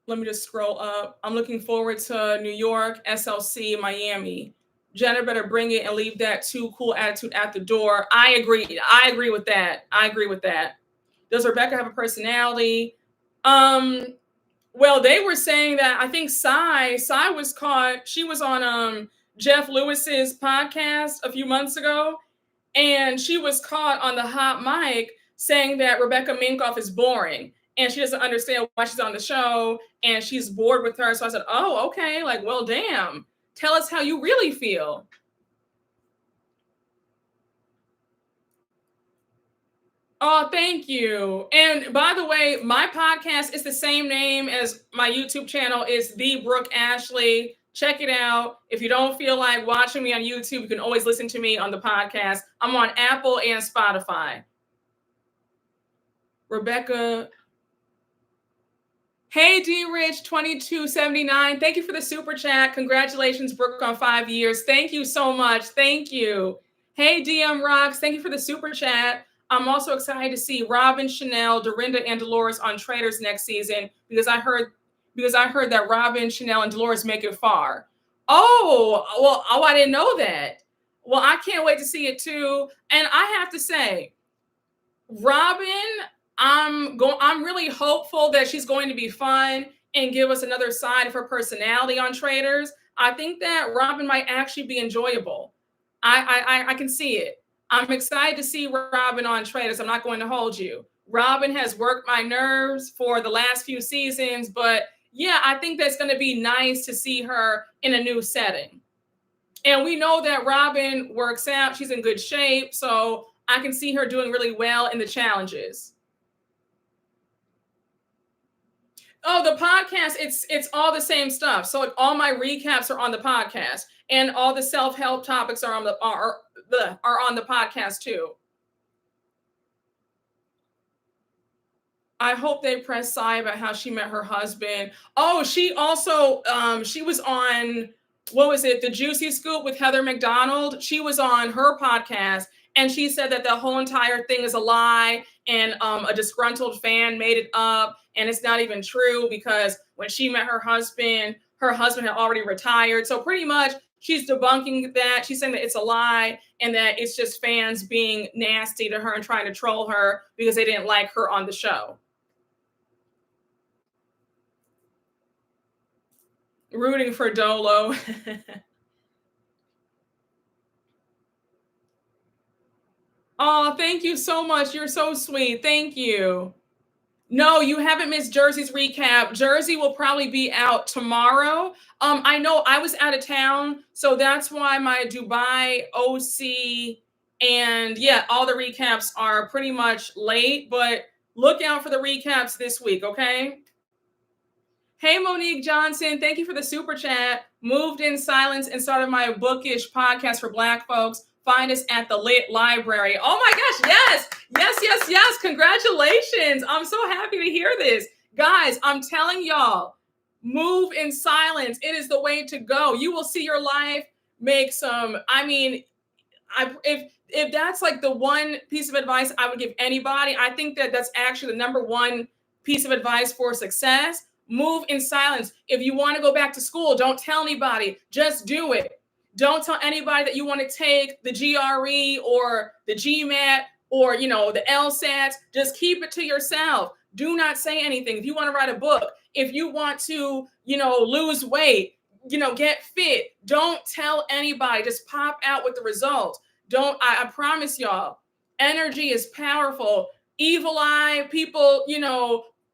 Let me just scroll up. I'm looking forward to New York, SLC, Miami. Jenna better bring it and leave that too cool attitude at the door. I agree with that. Does Rebecca have a personality? Well, they were saying that I think Sai was caught. She was on Jeff Lewis's podcast a few months ago, and she was caught on the hot mic saying that Rebecca Minkoff is boring and she doesn't understand why she's on the show and she's bored with her. So I said, oh, okay, like, well, damn. Tell us how you really feel. Oh, thank you. And by the way, my podcast is the same name as my YouTube channel. It's The Brooke Ashley. Check it out. If you don't feel like watching me on YouTube, you can always listen to me on the podcast. I'm on Apple and Spotify. Rebecca. Hey, D-Rich 2279. Thank you for the super chat. Congratulations, Brooke, on 5 years. Thank you so much. Thank you. Hey, DM Rocks. Thank you for the super chat. I'm also excited to see Robin, Chanel, Dorinda, and Dolores on Traitors next season because I heard that Robin, Chanel, and Dolores make it far. Oh, I didn't know that. Well, I can't wait to see it too. And I have to say, Robin, I'm really hopeful that she's going to be fun and give us another side of her personality on Traitors. I think that Robin might actually be enjoyable. I can see it. I'm excited to see Robin on Traitors. I'm not going to hold you. Robin has worked my nerves for the last few seasons, but yeah, I think that's going to be nice to see her in a new setting. And we know that Robin works out. She's in good shape. So I can see her doing really well in the challenges. Oh, the podcast, it's all the same stuff. So like, all my recaps are on the podcast and all the self-help topics are on the podcast too. I hope they press Sai about how she met her husband. Oh, she also, she was on, what was it? The Juicy Scoop with Heather McDonald. She was on her podcast and she said that the whole entire thing is a lie and a disgruntled fan made it up. And it's not even true because when she met her husband had already retired. So pretty much she's debunking that. She's saying that it's a lie and that it's just fans being nasty to her and trying to troll her because they didn't like her on the show. Rooting for Dolo. Oh, thank you so much. You're so sweet. Thank you. No, you haven't missed Jersey's recap. Jersey will probably be out tomorrow. I know I was out of town, so that's why my Dubai OC and yeah, all the recaps are pretty much late, but look out for the recaps this week, okay? Hey, Monique Johnson, thank you for the super chat. Moved in silence and started my bookish podcast for Black folks. Find us at the Lit Library. Oh my gosh, yes. Congratulations. I'm so happy to hear this. Guys, I'm telling y'all, Move in silence. It is the way to go. You will see your life make some, I mean, if that's like the one piece of advice I would give anybody, I think that that's actually the number one piece of advice for success. Move in silence. If you want to go back to school, don't tell anybody. Just do it. Don't tell anybody that you want to take the GRE or the GMAT or the LSATs. Just keep it to yourself. Do not say anything. If you want to write a book, if you want to, lose weight, get fit, don't tell anybody. Just pop out with the results. I promise y'all, energy is powerful. Evil eye, people,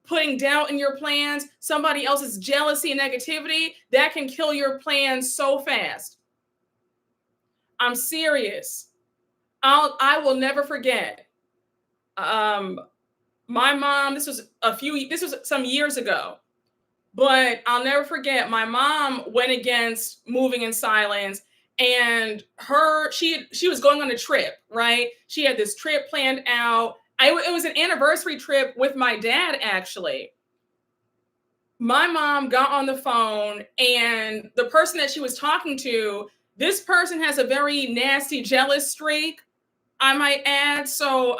putting doubt in your plans, somebody else's jealousy and negativity, that can kill your plans so fast. I'm serious. I will never forget. My mom, this was some years ago, but I'll never forget. My mom went against moving in silence, and she was going on a trip, right? She had this trip planned out. It was an anniversary trip with my dad, actually. My mom got on the phone, and the person that she was talking to, this person has a very nasty jealous streak, I might add. So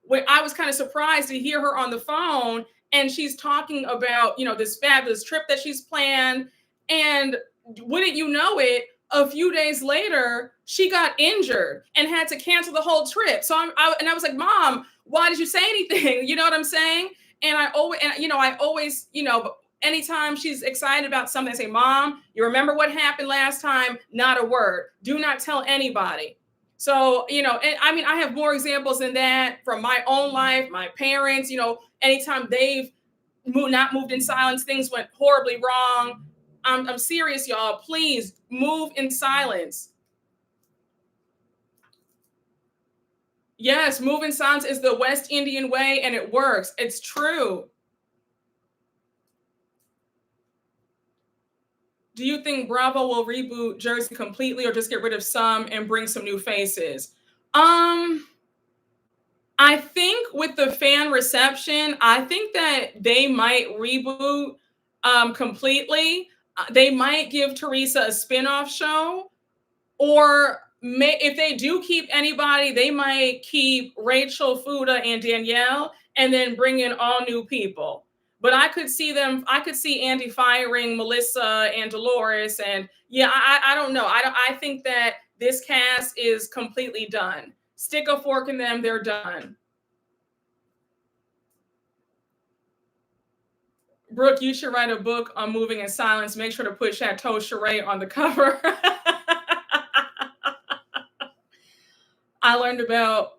when I was kind of surprised to hear her on the phone, and she's talking about, this fabulous trip that she's planned. And wouldn't you know it, a few days later, she got injured and had to cancel the whole trip. So I was like, Mom, why did you say anything? You know what I'm saying? And I always, anytime she's excited about something, I say, Mom, you remember what happened last time? Not a word. Do not tell anybody. So, and I mean, I have more examples than that from my own life, my parents, anytime they've not moved in silence, things went horribly wrong. I'm serious, y'all. Please move in silence. Yes, move in silence is the West Indian way, and it works. It's true. Do you think Bravo will reboot Jersey completely or just get rid of some and bring some new faces? I think with the fan reception, I think that they might reboot completely. They might give Teresa a spinoff show, or if they do keep anybody, they might keep Rachel, Fuda, and Danielle, and then bring in all new people. But I could see Andy firing Melissa and Dolores, and yeah, I don't know. I think that this cast is completely done. Stick a fork in them, they're done. Brooke, you should write a book on moving in silence. Make sure to put Chateau Charest on the cover. I learned about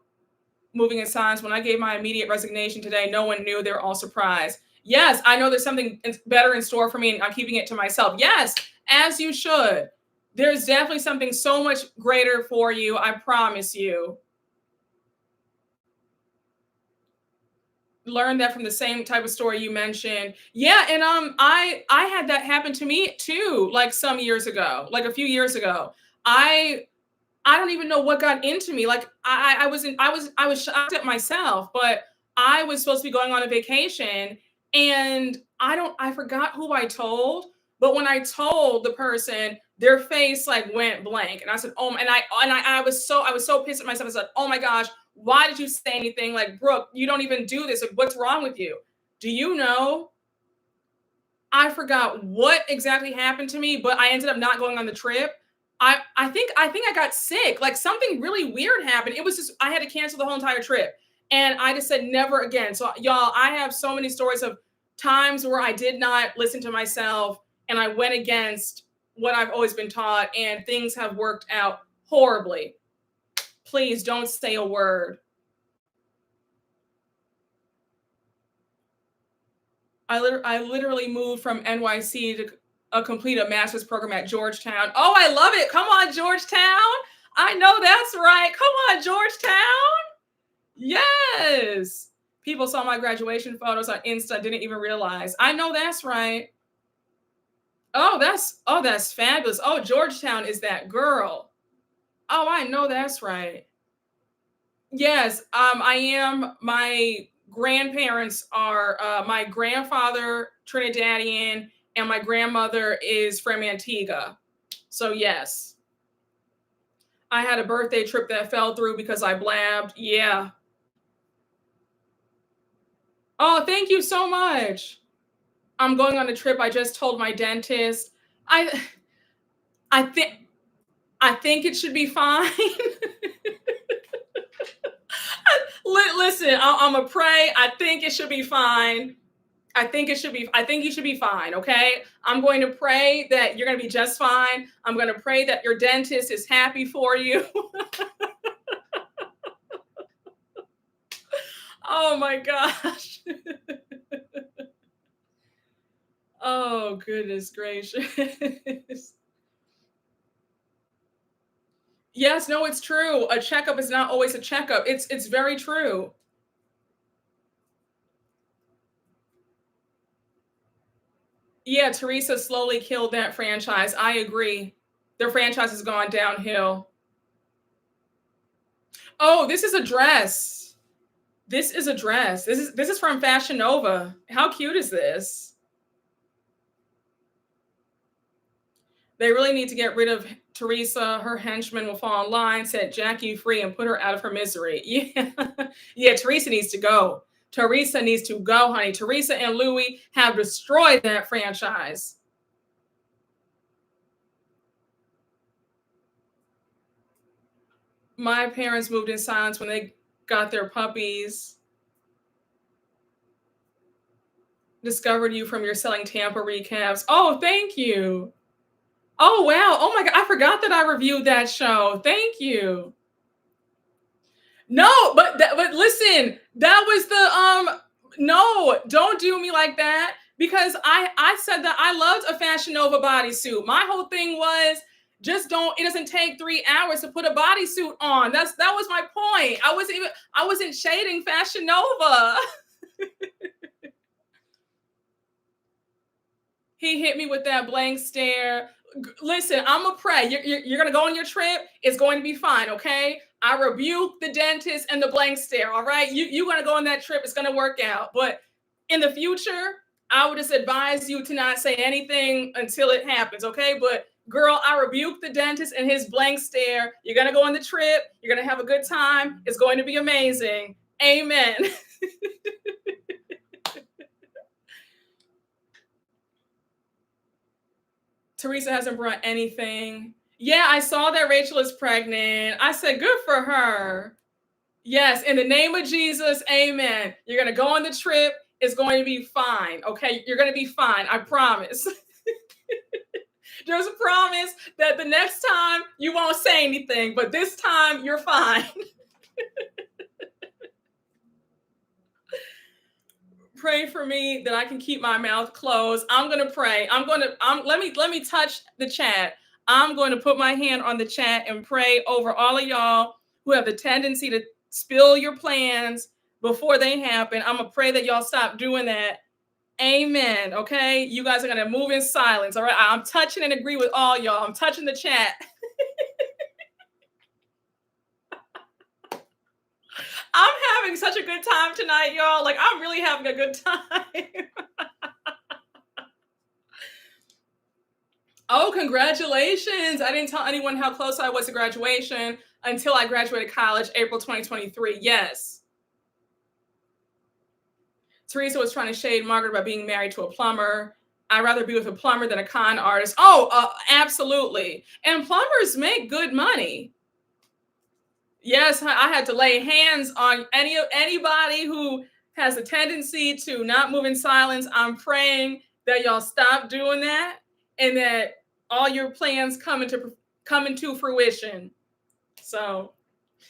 moving in silence when I gave my immediate resignation today. No one knew. They were all surprised. Yes, I know there's something better in store for me, and I'm keeping it to myself. Yes, as you should. There's definitely something so much greater for you. I promise you. Learned that from the same type of story you mentioned. Yeah, and I had that happen to me too, like some years ago, like a few years ago. I don't even know what got into me. Like I was shocked at myself, but I was supposed to be going on a vacation, and I forgot who I told, but when I told the person, their face like went blank, and I said, "Oh," and I was so pissed at myself. I said, "Oh my gosh, why did you say anything?" Like, Brooke, you don't even do this. Like, what's wrong with you? Do you know? I forgot what exactly happened to me, but I ended up not going on the trip. I think I got sick. Like something really weird happened. It was just I had to cancel the whole entire trip. And I just said never again. So y'all, I have so many stories of times where I did not listen to myself and I went against what I've always been taught, and things have worked out horribly. Please don't say a word. I literally moved from NYC to complete a master's program at Georgetown. Oh, I love it. Come on, Georgetown. I know that's right. Come on, Georgetown. Yes. People saw my graduation photos on Insta, didn't even realize. I know that's right. Oh, that's fabulous. Oh, Georgetown is that girl. Oh, I know that's right. Yes, I am. My grandparents are my grandfather Trinidadian and my grandmother is from Antigua. So yes, I had a birthday trip that fell through because I blabbed. Yeah. Oh, thank you so much. I'm going on a trip. I just told my dentist. I I think I think it should be fine. Listen, I'm a pray. I think it should be fine. I think it should be. I think you should be fine. Okay. I'm going to pray that you're going to be just fine. I'm going to pray that your dentist is happy for you. Oh my gosh. Oh goodness gracious. Yes, no, it's true. A checkup is not always a checkup. It's very true. Yeah, Teresa slowly killed that franchise. I agree. Their franchise has gone downhill. Oh, this is a dress. This is a dress. This is from Fashion Nova. How cute is this? They really need to get rid of Teresa. Her henchmen will fall in line, set Jackie free, and put her out of her misery. Yeah. Yeah, Teresa needs to go. Teresa needs to go, honey. Teresa and Louis have destroyed that franchise. My parents moved in silence when they got their puppies. Discovered you from your Selling Tampa recaps. Oh, thank you. Oh, wow. Oh my God. I forgot that I reviewed that show. Thank you. No, but listen, that was the no, don't do me like that because I said that I loved a Fashion Nova bodysuit. My whole thing was just don't it doesn't take 3 hours to put a bodysuit on. That was my point. I wasn't shading Fashion Nova. He hit me with that blank stare. Listen, I'm gonna pray. You're gonna go on your trip. It's going to be fine, okay? I rebuke the dentist and the blank stare. All right, you're gonna go on that trip. It's gonna work out. But in the future, I would just advise you to not say anything until it happens, okay? But girl, I rebuke the dentist and his blank stare. You're gonna go on the trip. You're gonna have a good time. It's going to be amazing. Amen. Teresa hasn't brought anything. Yeah, I saw that Rachel is pregnant. I said, good for her. Yes, in the name of Jesus, amen. You're going to go on the trip. It's going to be fine. Okay, you're going to be fine. I promise. There's a promise that the next time you won't say anything, but this time you're fine. Pray for me that I can keep my mouth closed. I'm going to pray. Let me touch the chat. I'm going to put my hand on the chat and pray over all of y'all who have the tendency to spill your plans before they happen. I'm going to pray that y'all stop doing that. Amen. Okay. You guys are going to move in silence. All right. I'm touching and agree with all y'all. I'm touching the chat. I'm having such a good time tonight, y'all. Like, I'm really having a good time. Oh, congratulations. I didn't tell anyone how close I was to graduation until I graduated college, April 2023. Yes. Teresa was trying to shade Margaret by being married to a plumber. I'd rather be with a plumber than a con artist. Oh, absolutely. And plumbers make good money. Yes, I had to lay hands on anybody who has a tendency to not move in silence. I'm praying that y'all stop doing that and that all your plans come into fruition. So,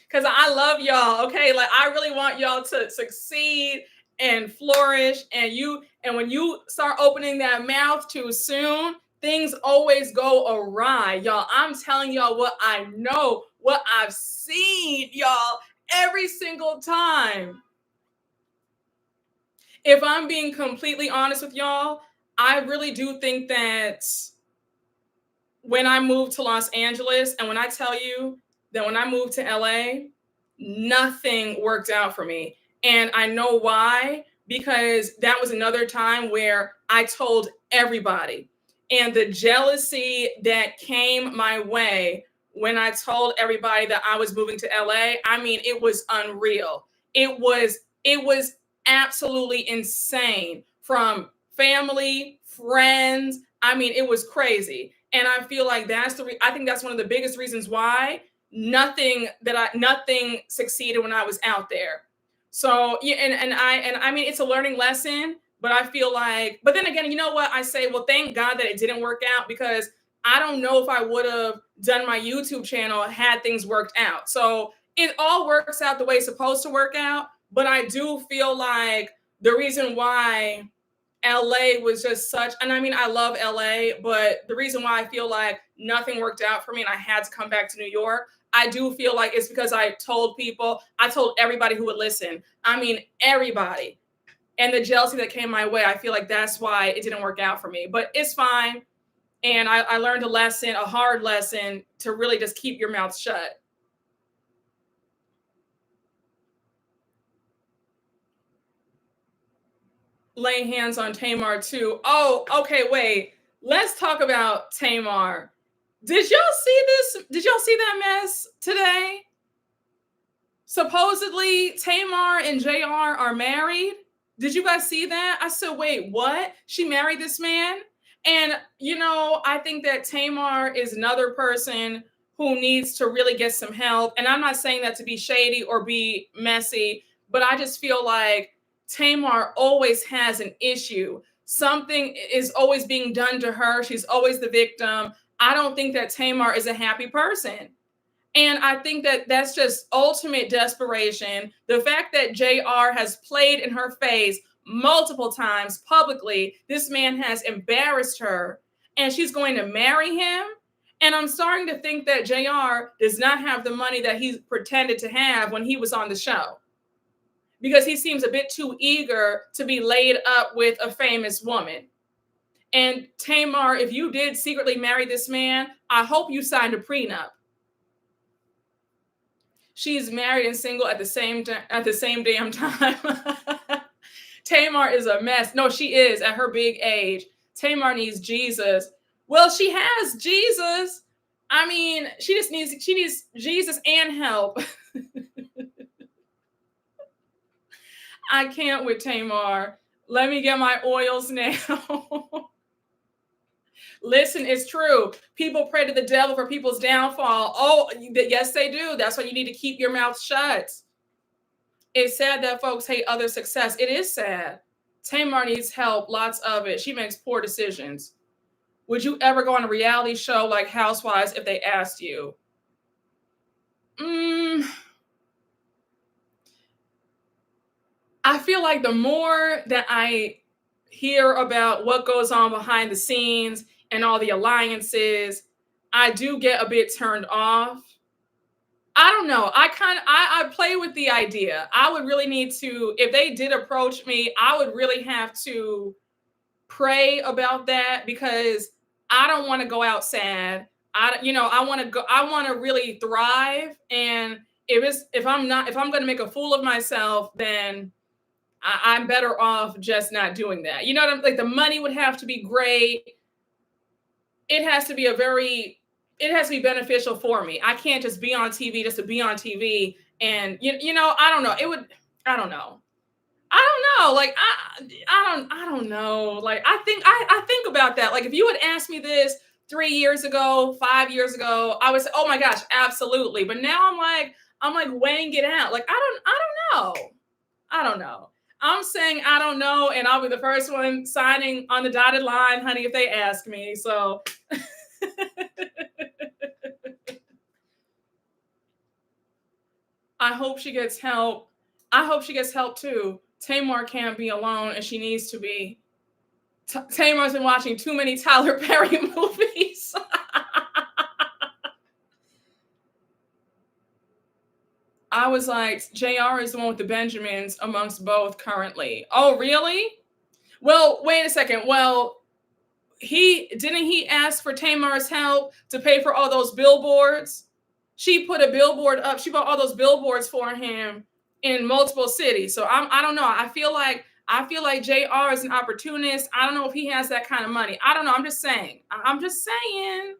because I love y'all, okay? Like I really want y'all to succeed and flourish. And when you start opening that mouth too soon, things always go awry, y'all. I'm telling y'all what I know, what I've seen, y'all, every single time. If I'm being completely honest with y'all, I really do think that when I moved to Los Angeles, and when I tell you that when I moved to LA, nothing worked out for me. And I know why. because that was another time where I told everybody. And the jealousy that came my way when I told everybody that I was moving to LA, I mean, it was unreal. It was absolutely insane, from family, friends. I mean, it was crazy. And I feel like I think that's one of the biggest reasons why nothing succeeded when I was out there. So yeah, and I mean, it's a learning lesson, but I feel like, but then again, you know what? I say, well, thank God that it didn't work out, because I don't know if I would have done my YouTube channel had things worked out. So it all works out the way it's supposed to work out. But I do feel like the reason why LA was just such, and I mean, I love LA, but the reason why I feel like nothing worked out for me and I had to come back to New York, I do feel like it's because I told everybody who would listen. I mean, everybody. And the jealousy that came my way, I feel like that's why it didn't work out for me. But it's fine. And I learned a hard lesson, to really just keep your mouth shut. Lay hands on Tamar too. Oh, okay, wait. Let's talk about Tamar. Did y'all see this? Did y'all see that mess today? Supposedly Tamar and JR are married. Did you guys see that? I said, wait, what? She married this man? And, I think that Tamar is another person who needs to really get some help. And I'm not saying that to be shady or be messy, but I just feel like Tamar always has an issue. Something is always being done to her. She's always the victim. I don't think that Tamar is a happy person. And I think that that's just ultimate desperation. The fact that JR has played in her face multiple times publicly, this man has embarrassed her, and she's going to marry him. And I'm starting to think that JR does not have the money that he pretended to have when he was on the show, because he seems a bit too eager to be laid up with a famous woman. And Tamar, if you did secretly marry this man, I hope you signed a prenup. She's married and single at the same damn time. Tamar is a mess. No, she is at her big age. Tamar needs Jesus. Well, she has Jesus. I mean, she needs Jesus and help. I can't with Tamar. Let me get my oils now. Listen, it's true. People pray to the devil for people's downfall. Oh, yes, they do. That's why you need to keep your mouth shut. It's sad that folks hate other success. It is sad. Tamar needs help, lots of it. She makes poor decisions. Would you ever go on a reality show like Housewives if they asked you? I feel like the more that I hear about what goes on behind the scenes and all the alliances, I do get a bit turned off. I don't know. I play with the idea. I would really need to, if they did approach me, I would really have to pray about that, because I don't want to go out sad. I want to really thrive. And if I'm going to make a fool of myself, then I'm better off just not doing that. You know what I'm like? The money would have to be great. It has to be beneficial for me. I can't just be on TV just to be on TV. And I don't know. I don't know. Like, I don't know. Like, I think about that. Like, if you had asked me this 3 years ago, 5 years ago, I would say, oh my gosh, absolutely. But now I'm like weighing it out. Like, I don't know. I'm saying I don't know, and I'll be the first one signing on the dotted line, honey, if they ask me. So I hope she gets help. I hope she gets help too. Tamar can't be alone, and she needs to be. Tamar's been watching too many Tyler Perry movies. I was like, JR is the one with the Benjamins amongst both currently. Oh, really? Well, wait a second. Well, didn't he ask for Tamar's help to pay for all those billboards? She put a billboard up. She bought all those billboards for him in multiple cities. So I don't know. I feel like I feel like JR is an opportunist. I don't know if he has that kind of money. I don't know. I'm just saying. I'm just saying.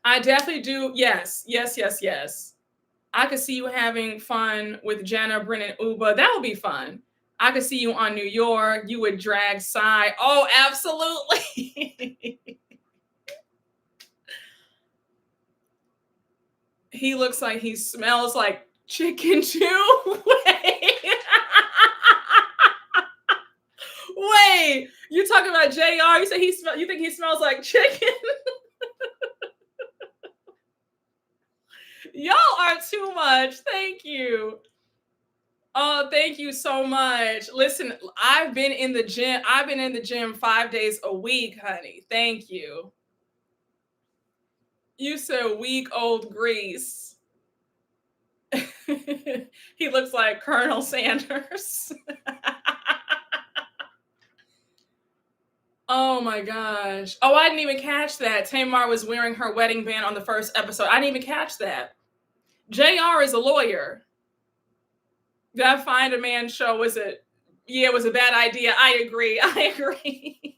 I definitely do. Yes, yes, yes, yes. I could see you having fun with Jenna, Brennan, Uba. That would be fun. I could see you on New York. You would drag Psy. Oh, absolutely. He looks like he smells like chicken too. Wait. Wait. You talking about JR? You say you think he smells like chicken? Y'all are too much. Thank you. Oh, thank you so much. Listen, I've been in the gym. I've been in the gym 5 days a week, honey. Thank you. You said week old Grease. He looks like Colonel Sanders. Oh my gosh. Oh, I didn't even catch that. Tamar was wearing her wedding band on the first episode. I didn't even catch that. JR is a lawyer. That Find a Man show was it was a bad idea. I agree. I agree.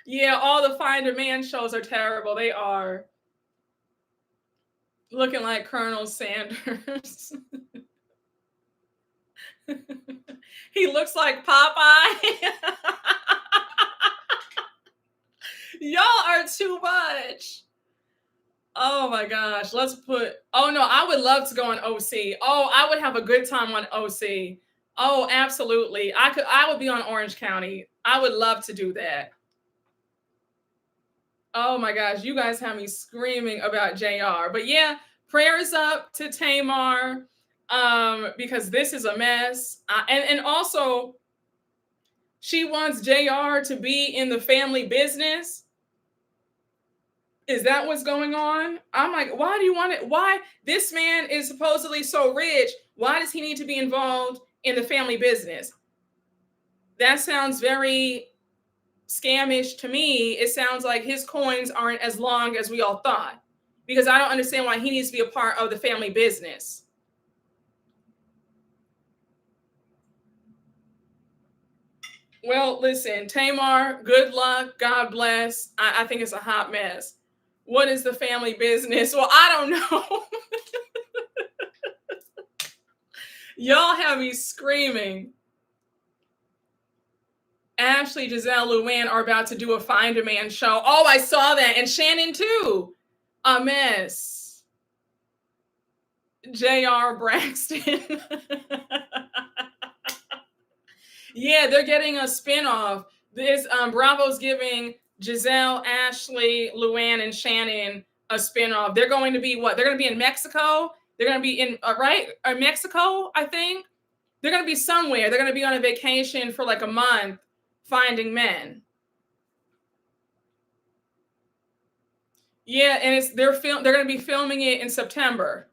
Yeah, all the Find a Man shows are terrible. They are. Looking like Colonel Sanders. He looks like Popeye. Y'all are too much. Oh my gosh. Oh no, I would love to go on OC. Oh, I would have a good time on OC. Oh, absolutely. I would be on Orange County. I would love to do that. Oh my gosh, you guys have me screaming about JR. But yeah, prayers up to Tamar because this is a mess. And also, she wants JR to be in the family business. Is that what's going on? I'm like, why do you want it? Why? This man is supposedly so rich. Why does he need to be involved in the family business? That sounds very scamish to me. It sounds like his coins aren't as long as we all thought, because I don't understand why he needs to be a part of the family business. Well, listen, Tamar, good luck. God bless. I think it's a hot mess. What is the family business? Well, I don't know. Y'all have me screaming. Ashley, Giselle, Luann are about to do a Find a Man show. Oh, I saw that. And Shannon too. A mess. J.R. Braxton. Yeah, they're getting a spinoff. This Bravo's giving Giselle, Ashley, Luann, and Shannon a spinoff. They're going to be what? They're going to be in Mexico. They're going to be in Mexico, I think. They're going to be somewhere. They're going to be on a vacation for like a month, finding men. Yeah, and they're going to be filming it in September.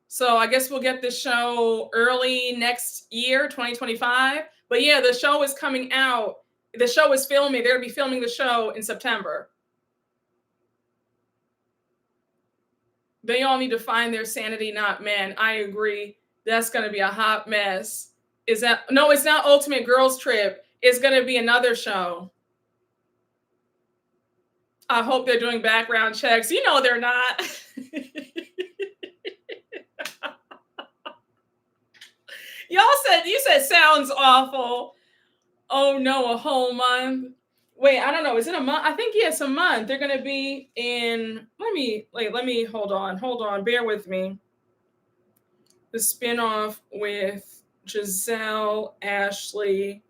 So I guess we'll get this show early next year, 2025. But yeah, the show is coming out. The show is filming. They're going to be filming the show in September. They all need to find their sanity, not men. I agree. That's going to be a hot mess. No, it's not Ultimate Girls Trip. It's going to be another show. I hope they're doing background checks. You know they're not. You said sounds awful. Oh no, a whole month. Wait, I don't know. Is it a month? I think it's a month. They're gonna be in. Let me hold on. Bear with me. The spinoff with Giselle, Ashley,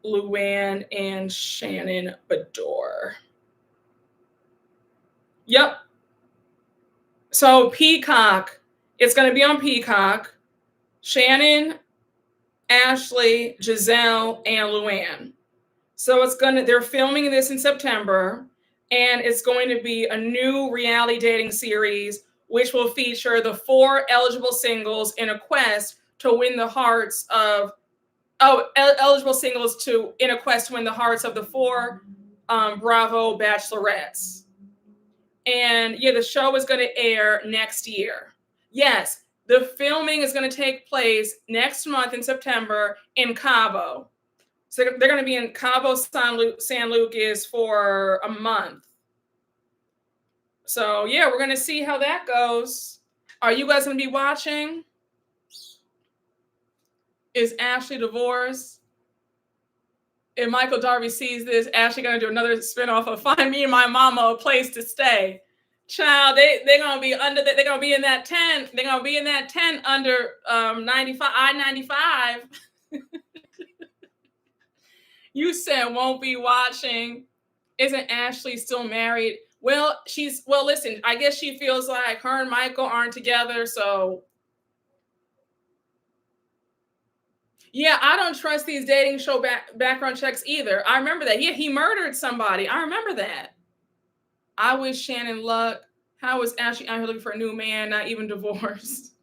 Luann, and Shannon Bador. Yep. So Peacock. It's gonna be on Peacock. Shannon, Ashley, Giselle, and Luann. So they're filming this in September, and it's going to be a new reality dating series, which will feature the 4 eligible singles in a quest to win the hearts of, eligible singles in a quest to win the hearts of the 4 Bravo bachelorettes. And yeah, the show is going to air next year. Yes, The filming is going to take place next month in September in Cabo. So they're going to be in Cabo San Lucas for a month. So yeah, we're going to see how that goes. Are you guys going to be watching? Is Ashley divorced? If Michael Darby sees this, Ashley going to do another spinoff of Find Me and My Mama a Place to Stay. Child, they're going to be under they're going to be in that tent. They're going to be in that tent under 95 I-95. You said won't be watching. Isn't Ashley still married? Well, listen, I guess she feels like her and Michael aren't together, so yeah, I don't trust these dating show background checks either. I remember that. Yeah, he murdered somebody. I remember that. I wish Shannon luck. How is Ashley out here looking for a new man, not even divorced?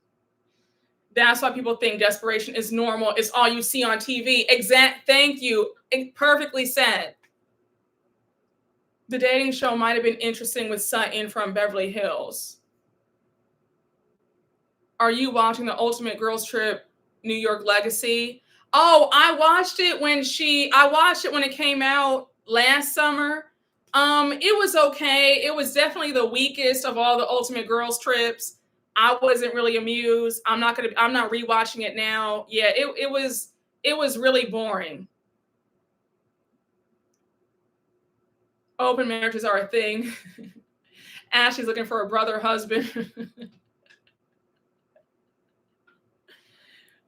That's why people think desperation is normal. It's all you see on TV. Thank you. Perfectly said. The dating show might have been interesting with Sutton from Beverly Hills. Are you watching the Ultimate Girls Trip New York Legacy? Oh, I watched it when it came out last summer. It was okay. It was definitely the weakest of all the Ultimate Girls Trips. I wasn't really amused. I'm not rewatching it now. Yeah, it was really boring. Open marriages are a thing. Ashley's looking for a brother husband.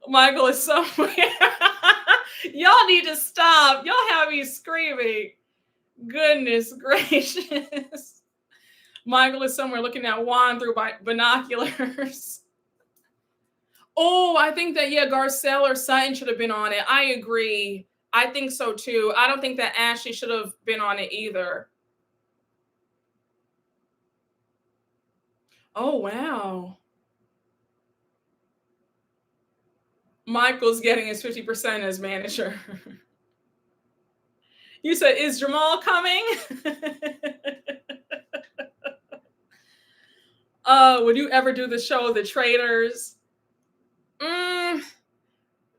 Michael is somewhere. Y'all need to stop. Y'all have me screaming. Goodness gracious. Michael is somewhere looking at Juan through binoculars. Oh, I think that, yeah, Garcelle or Sutton should have been on it. I agree. I think so too. I don't think that Ashley should have been on it either. Oh, wow. Michael's getting his 50% as manager. You said, is Jamal coming? Would you ever do the show The Traitors?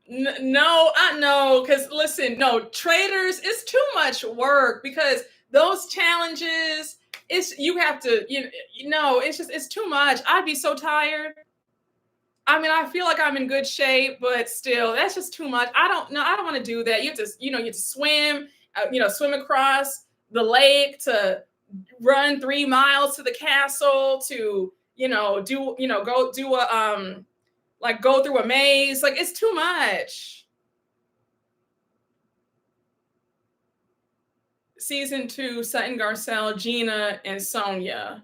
No, I know. Because listen, no, Traitors is too much work because those challenges, it's too much. I'd be so tired. I mean, I feel like I'm in good shape, but still, that's just too much. I don't want to do that. You have to swim, swim across the lake, to run 3 miles to the castle, to, go through a maze. Like, it's too much. Season 2, Sutton, Garcelle, Gina, and Sonia.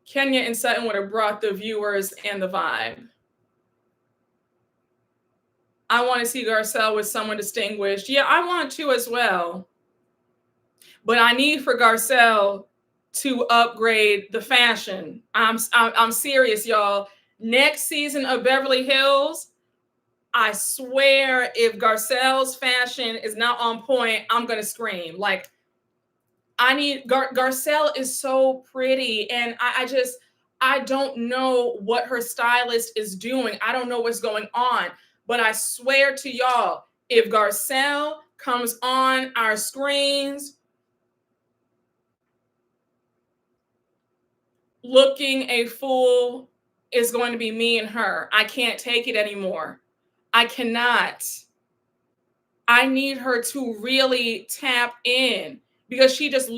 Kenya and Sutton would have brought the viewers and the vibe. I want to see Garcelle with someone distinguished. Yeah, I want to as well. But I need for Garcelle to upgrade the fashion. I'm serious, y'all. Next season of Beverly Hills, I swear, if Garcelle's fashion is not on point, I'm going to scream. Like, I need Garcelle is so pretty, and I don't know what her stylist is doing. I don't know what's going on, but I swear to y'all, if Garcelle comes on our screens looking a fool, is going to be me and her. I can't take it anymore. I cannot. I need her to really tap in, because she just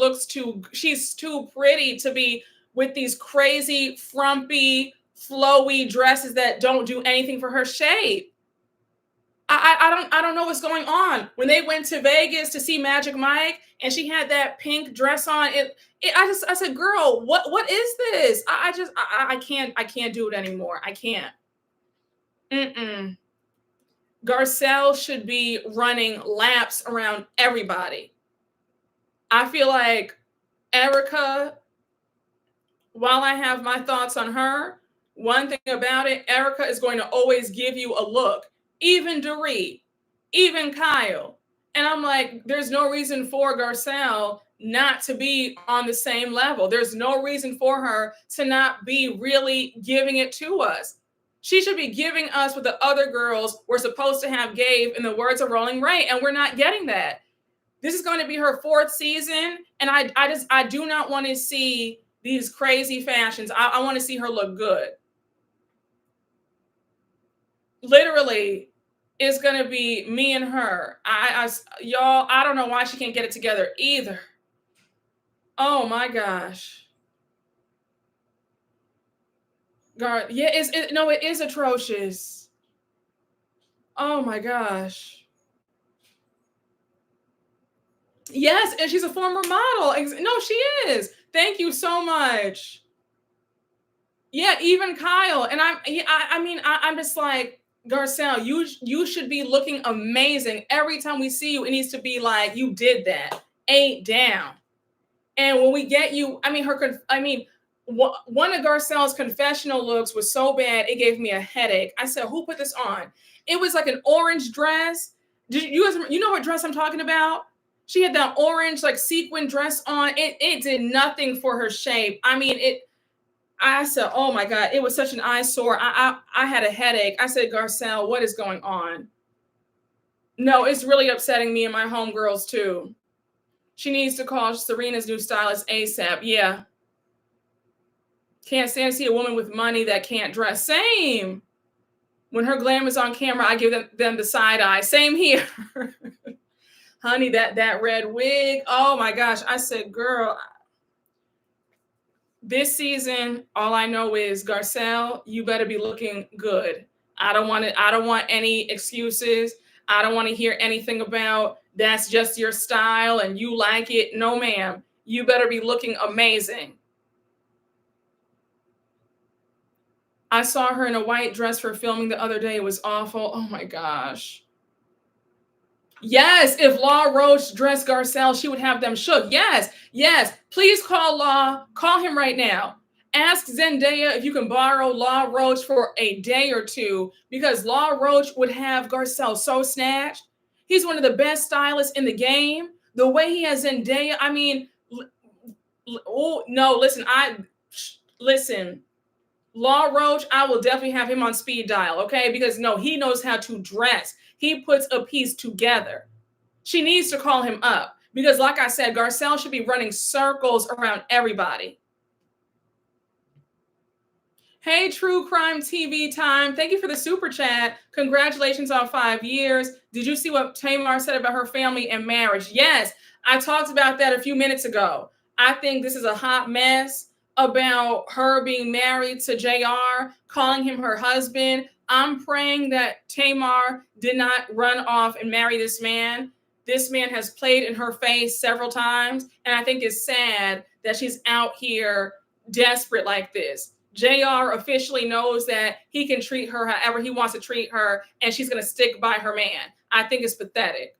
she's too pretty to be with these crazy, frumpy, flowy dresses that don't do anything for her shape. I don't know what's going on. When they went to Vegas to see Magic Mike and she had that pink dress on, I said, girl, what is this? I can't do it anymore. I can't. Garcelle should be running laps around everybody. I feel like Erica, while I have my thoughts on her, one thing about it, Erica is going to always give you a look. Even Dorit, even Kyle. And I'm like, there's no reason for Garcelle not to be on the same level. There's no reason for her to not be really giving it to us. She should be giving us what the other girls were supposed to have gave in the words of Rolling Ray, and we're not getting that. This is going to be her 4th season, and I do not want to see these crazy fashions. I want to see her look good. Literally, it's going to be me and her. Y'all, I don't know why she can't get it together either. Oh my gosh. God, yeah, it is atrocious. Oh my gosh. Yes, and she's a former model. No, she is. Thank you so much. Yeah, even Kyle. And I'm just like, Garcelle, you should be looking amazing. Every time we see you, it needs to be like, you did that. 8 down. And when we get you, one of Garcelle's confessional looks was so bad, it gave me a headache. I said, who put this on? It was like an orange dress. Did you guys, you know what dress I'm talking about? She had that orange like sequin dress on. It did nothing for her shape. I said, oh my God, it was such an eyesore. I had a headache. I said, Garcelle, what is going on? No, it's really upsetting me and my homegirls too. She needs to call Serena's new stylist ASAP. Yeah. Can't stand to see a woman with money that can't dress. Same. When her glam is on camera, I give them the side eye. Same here. Honey, that red wig. Oh my gosh. I said, girl, this season, all I know is, Garcelle, you better be looking good. I don't want any excuses. I don't want to hear anything about that's just your style and you like it. No, ma'am. You better be looking amazing. I saw her in a white dress for filming the other day. It was awful. Oh my gosh. Yes, if Law Roach dressed Garcelle, she would have them shook. Yes, yes. Please call Law. Call him right now. Ask Zendaya if you can borrow Law Roach for a day or two, because Law Roach would have Garcelle so snatched. He's one of the best stylists in the game. The way he has Zendaya, oh no, listen. Law Roach, I will definitely have him on speed dial, okay? Because no, he knows how to dress. He puts a piece together. She needs to call him up because, like I said, Garcelle should be running circles around everybody. Hey, True Crime TV Time. Thank you for the super chat. Congratulations on 5 years. Did you see what Tamar said about her family and marriage? Yes, I talked about that a few minutes ago. I think this is a hot mess about her being married to JR, calling him her husband. I'm praying that Tamar did not run off and marry this man. This man has played in her face several times, and I think it's sad that she's out here desperate like this. JR officially knows that he can treat her however he wants to treat her, and she's going to stick by her man. I think it's pathetic.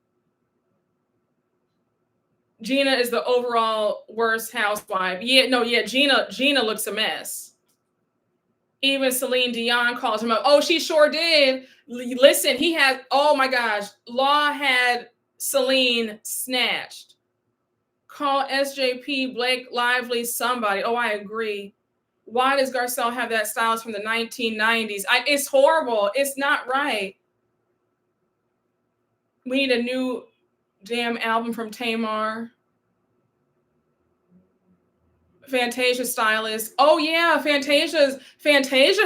Gina is the overall worst housewife. Gina looks a mess. Even Celine Dion called him up. Oh, she sure did. Listen, oh my gosh, Law had Celine snatched. Call SJP, Blake Lively, somebody. Oh, I agree. Why does Garcelle have that stylist from the 1990s? It's horrible. It's not right. We need a new damn album from Tamar. Fantasia stylist. Oh yeah, Fantasia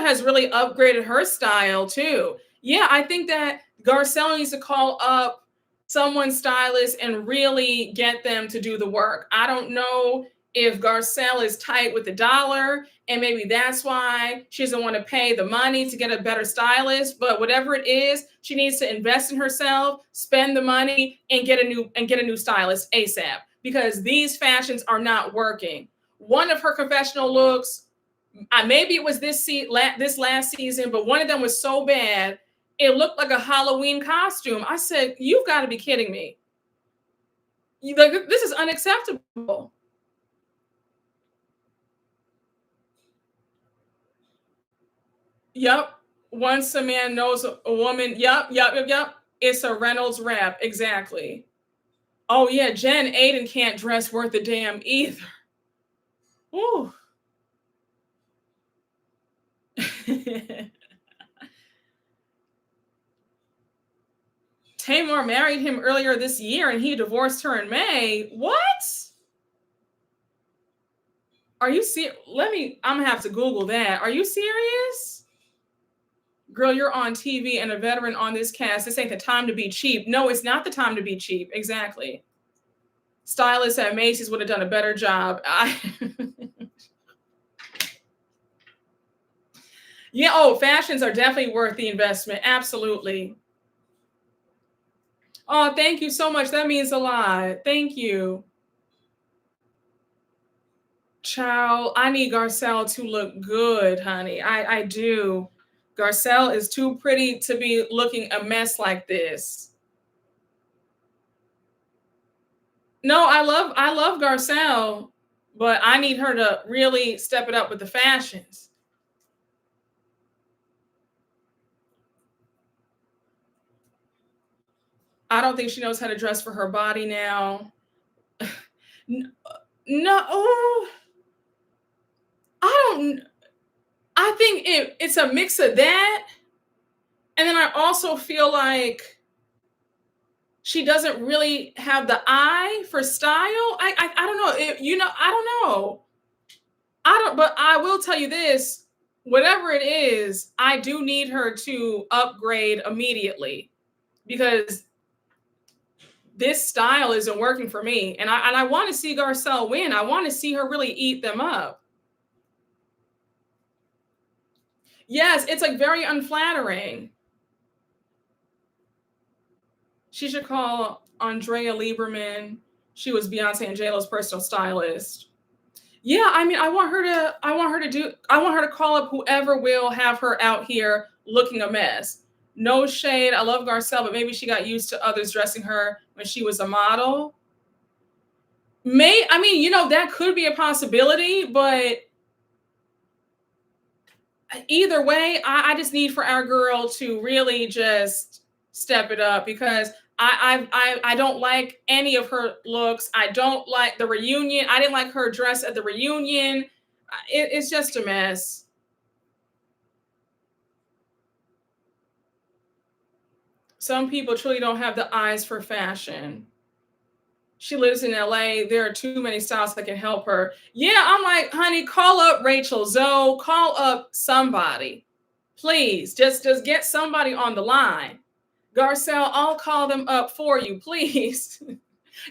has really upgraded her style too. Yeah, I think that Garcelle needs to call up someone's stylist and really get them to do the work. I don't know if Garcelle is tight with the dollar, and maybe that's why she doesn't want to pay the money to get a better stylist. But whatever it is, she needs to invest in herself, spend the money, and get a new stylist ASAP, because these fashions are not working. One of her confessional looks, maybe it was this last season, but one of them was so bad, it looked like a Halloween costume. I said, you've got to be kidding me. This is unacceptable. Yep. Once a man knows a woman, yep. It's a Reynolds wrap. Exactly. Oh yeah, Jen Aiden can't dress worth a damn either. Ooh. Tamar married him earlier this year and he divorced her in May. What? Are you serious? I'm gonna have to Google that. Are you serious? Girl, you're on TV and a veteran on this cast. This ain't the time to be cheap. No, it's not the time to be cheap. Exactly. Stylists at Macy's would have done a better job. Yeah, oh, fashions are definitely worth the investment. Absolutely. Oh, thank you so much. That means a lot. Thank you. Child, I need Garcelle to look good, honey. I do. Garcelle is too pretty to be looking a mess like this. No, I love Garcelle, but I need her to really step it up with the fashions. I don't think she knows how to dress for her body now. No, oh, I don't. I think it's a mix of that, and then I also feel like she doesn't really have the eye for style. I don't know. I don't know. But I will tell you this: whatever it is, I do need her to upgrade immediately because this style isn't working for me, and I want to see Garcelle win. I want to see her really eat them up. Yes, it's like very unflattering. She should call Andrea Lieberman. She was Beyonce and J-Lo's personal stylist. Yeah, I mean, I want her to call up whoever will have her out here looking a mess. No shade. I love Garcelle, but maybe she got used to others dressing her when she was a model. That could be a possibility, but either way, I just need for our girl to really just step it up because I don't like any of her looks. I don't like the reunion. I didn't like her dress at the reunion. It's just a mess. Some people truly don't have the eyes for fashion. She lives in LA. There are too many styles that can help her. Yeah, I'm like, honey, call up Rachel Zoe, call up somebody. Please, just get somebody on the line. Garcelle, I'll call them up for you, please.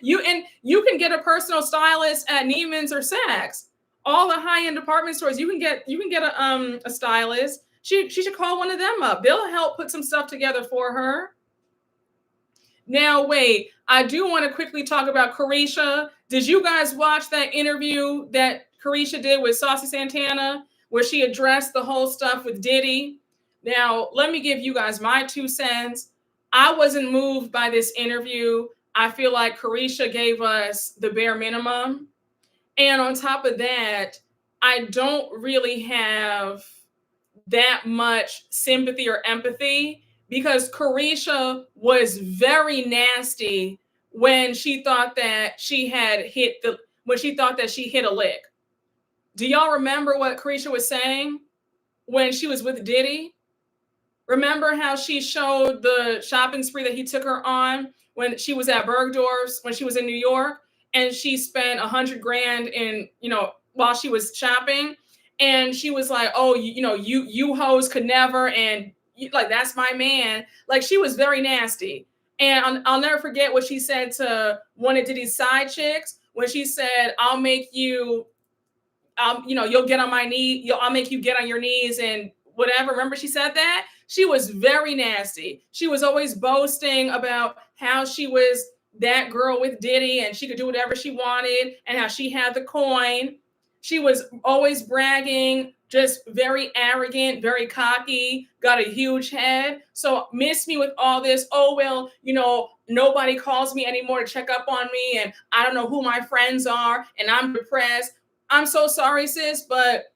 You can get a personal stylist at Neiman's or Saks. All the high-end department stores, you can get a stylist. She should call one of them up. They'll help put some stuff together for her. Now, wait, I do want to quickly talk about Carisha. Did you guys watch that interview that Carisha did with Saucy Santana, where she addressed the whole stuff with Diddy? Now, let me give you guys my 2 cents. I wasn't moved by this interview. I feel like Carisha gave us the bare minimum. And on top of that, I don't really have that much sympathy or empathy because Carisha was very nasty when she thought that she hit a lick. Do y'all remember what Carisha was saying when she was with Diddy? Remember how she showed the shopping spree that he took her on when she was at Bergdorf's, when she was in New York, and she spent $100,000 in, while she was shopping. And she was like, oh, you hoes could never. And like, that's my man. Like, she was very nasty. And I'll never forget what she said to one of Diddy's side chicks when she said, I'll make you, you'll get on my knee. I'll make you get on your knees and whatever. Remember she said that? She was very nasty. She was always boasting about how she was that girl with Diddy and she could do whatever she wanted and how she had the coin. She was always bragging, just very arrogant, very cocky, got a huge head. So miss me with all this. Oh, well, nobody calls me anymore to check up on me and I don't know who my friends are and I'm depressed. I'm so sorry, sis, but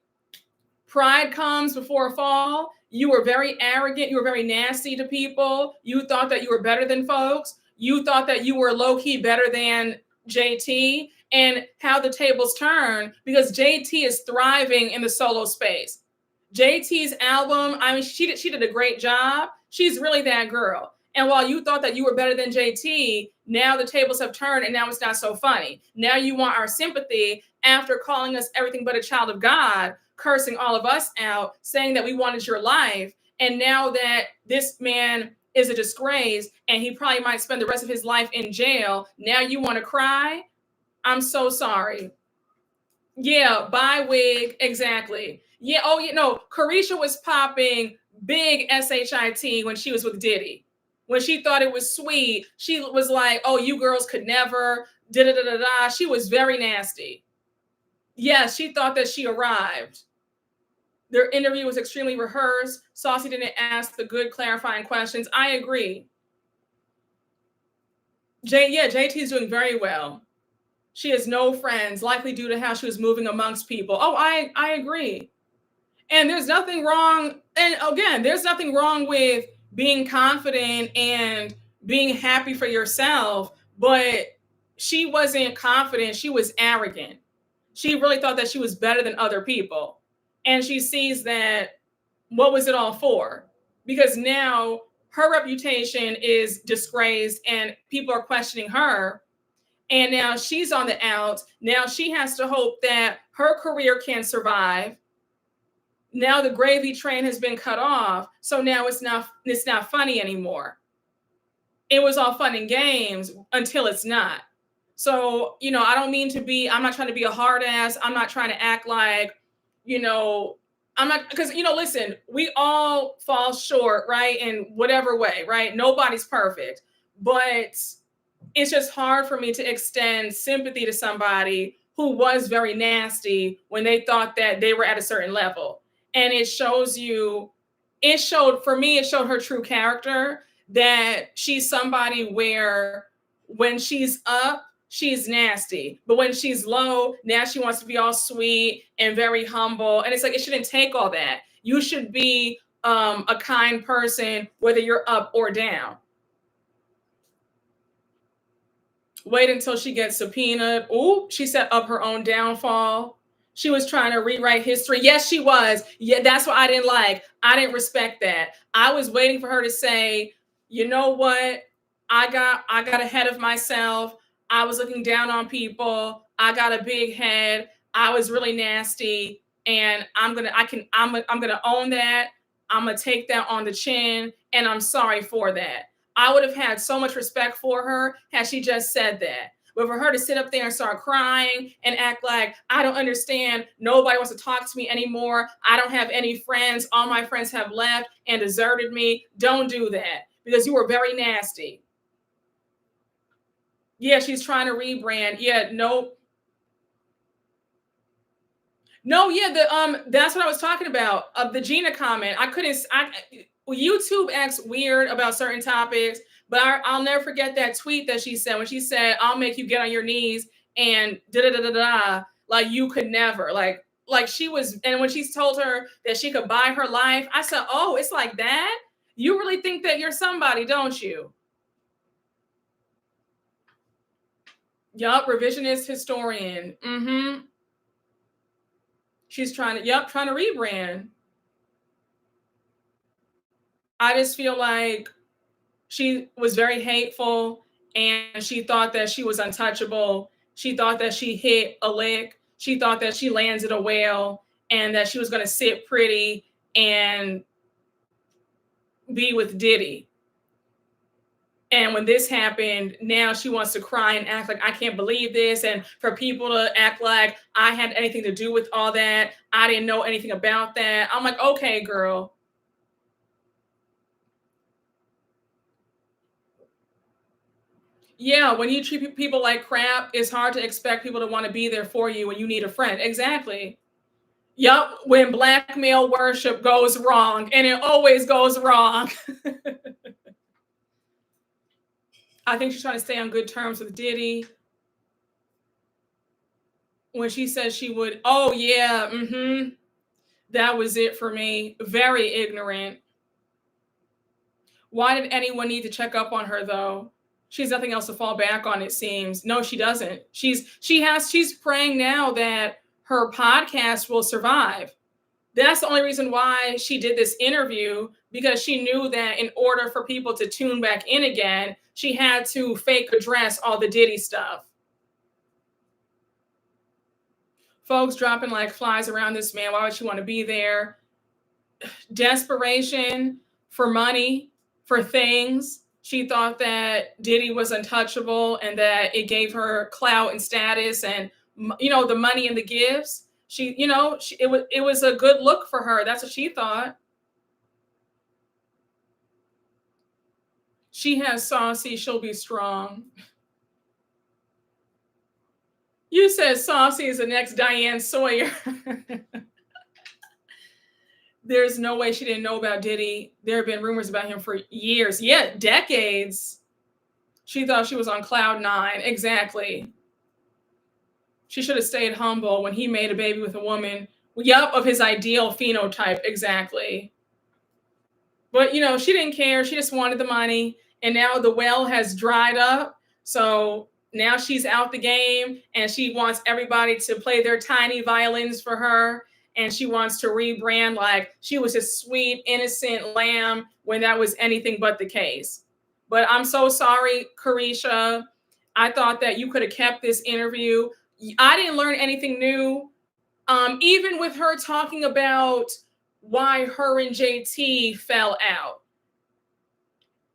pride comes before a fall. You were very arrogant. You were very nasty to people. You thought that you were better than folks. You thought that you were low-key better than JT, and how the tables turn because JT is thriving in the solo space. JT's album, I mean, she did a great job. She's really that girl. And while you thought that you were better than JT, now the tables have turned and now it's not so funny. Now you want our sympathy after calling us everything but a child of God, cursing all of us out, saying that we wanted your life. And now that this man is a disgrace and he probably might spend the rest of his life in jail, now you want to cry? I'm so sorry. Yeah, buy wig, exactly. Yeah, oh, Karisha was popping big SHIT when she was with Diddy. When she thought it was sweet, she was like, oh, you girls could never, da-da-da-da-da. She was very nasty. Yes, she thought that she arrived. Their interview was extremely rehearsed. Saucy didn't ask the good clarifying questions. I agree. JT's doing very well. She has no friends, likely due to how she was moving amongst people. Oh, I agree. And there's nothing wrong. And again, there's nothing wrong with being confident and being happy for yourself. But she wasn't confident. She was arrogant. She really thought that she was better than other people. And she sees that, what was it all for? Because now her reputation is disgraced and people are questioning her. And now she's on the out. Now she has to hope that her career can survive. Now the gravy train has been cut off. So now it's not funny anymore. It was all fun and games until it's not. So, I don't mean to be, I'm not trying to be a hard ass. I'm not trying to act like, I'm not, because, listen, we all fall short, right? In whatever way, right? Nobody's perfect. But it's just hard for me to extend sympathy to somebody who was very nasty when they thought that they were at a certain level. And it showed her true character, that she's somebody where when she's up, she's nasty. But when she's low, now she wants to be all sweet and very humble. And it's like, it shouldn't take all that. You should be a kind person, whether you're up or down. Wait until she gets subpoenaed. Ooh, she set up her own downfall. She was trying to rewrite history. Yes, she was. Yeah, that's what I didn't like. I didn't respect that. I was waiting for her to say, you know what? I got ahead of myself. I was looking down on people. I got a big head. I was really nasty. And I'm gonna own that. I'm gonna take that on the chin. And I'm sorry for that. I would have had so much respect for her had she just said that. But for her to sit up there and start crying and act like, I don't understand, nobody wants to talk to me anymore, I don't have any friends, all my friends have left and deserted me, don't do that, because you were very nasty. Yeah, she's trying to rebrand. Yeah, nope. No, yeah, that's what I was talking about. The Gina comment. YouTube acts weird about certain topics, but I'll never forget that tweet that she said when she said, "I'll make you get on your knees and da da da da da," like you could never, like she was. And when she told her that she could buy her life, I said, "Oh, it's like that? You really think that you're somebody, don't you?" Yup, revisionist historian. Mm-hmm. She's trying to rebrand. I just feel like she was very hateful and she thought that she was untouchable. She thought that she hit a lick. She thought that she landed a whale and that she was going to sit pretty and be with Diddy. And when this happened, now she wants to cry and act like, I can't believe this. And for people to act like I had anything to do with all that. I didn't know anything about that. I'm like, okay, girl. Yeah, when you treat people like crap, it's hard to expect people to want to be there for you when you need a friend. Exactly. Yup, when blackmail worship goes wrong, and it always goes wrong. I think she's trying to stay on good terms with Diddy. When she says she would, oh yeah, that was it for me. Very ignorant. Why did anyone need to check up on her though? She has nothing else to fall back on, it seems. No, she doesn't. She's praying now that her podcast will survive. That's the only reason why she did this interview, because she knew that in order for people to tune back in again, she had to fake address all the Diddy stuff. Folks dropping like flies around this man. Why would she want to be there? Desperation for money, for things. She thought that Diddy was untouchable and that it gave her clout and status and, you know, the money and the gifts. It was a good look for her. That's what she thought. She has saucy, she'll be strong. You said saucy is the next Diane Sawyer. There's no way she didn't know about Diddy. There have been rumors about him for years. Yeah, decades. She thought she was on cloud nine. Exactly. She should have stayed humble when he made a baby with a woman. Yup, of his ideal phenotype. Exactly. But, you know, she didn't care. She just wanted the money. And now the well has dried up. So now she's out the game and she wants everybody to play their tiny violins for her. And she wants to rebrand like she was a sweet, innocent lamb when that was anything but the case. But I'm so sorry, Carisha. I thought that you could have kept this interview. I didn't learn anything new. Even with her talking about why her and JT fell out.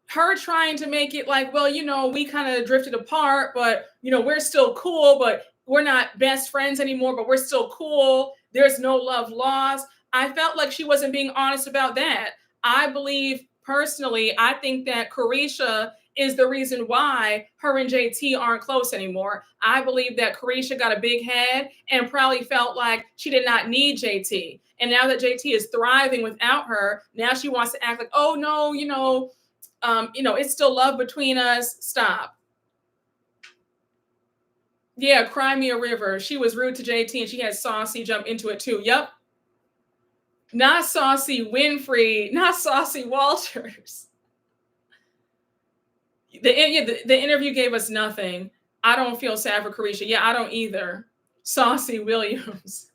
Her trying to make it like, well, you know, we kind of drifted apart, but, you know, we're still cool, but we're not best friends anymore, but we're still cool. There's no love lost. I felt like she wasn't being honest about that. I believe personally, I think that Caresha is the reason why her and JT aren't close anymore. I believe that Caresha got a big head and probably felt like she did not need JT. And now that JT is thriving without her, now she wants to act like, oh no, it's still love between us. Stop. Yeah, cry me a river. She was rude to JT and she had Saucy jump into it too. Yep. Not Saucy Winfrey, not Saucy Walters. The interview gave us nothing. I don't feel sad for Carisha. Yeah, I don't either. Saucy Williams.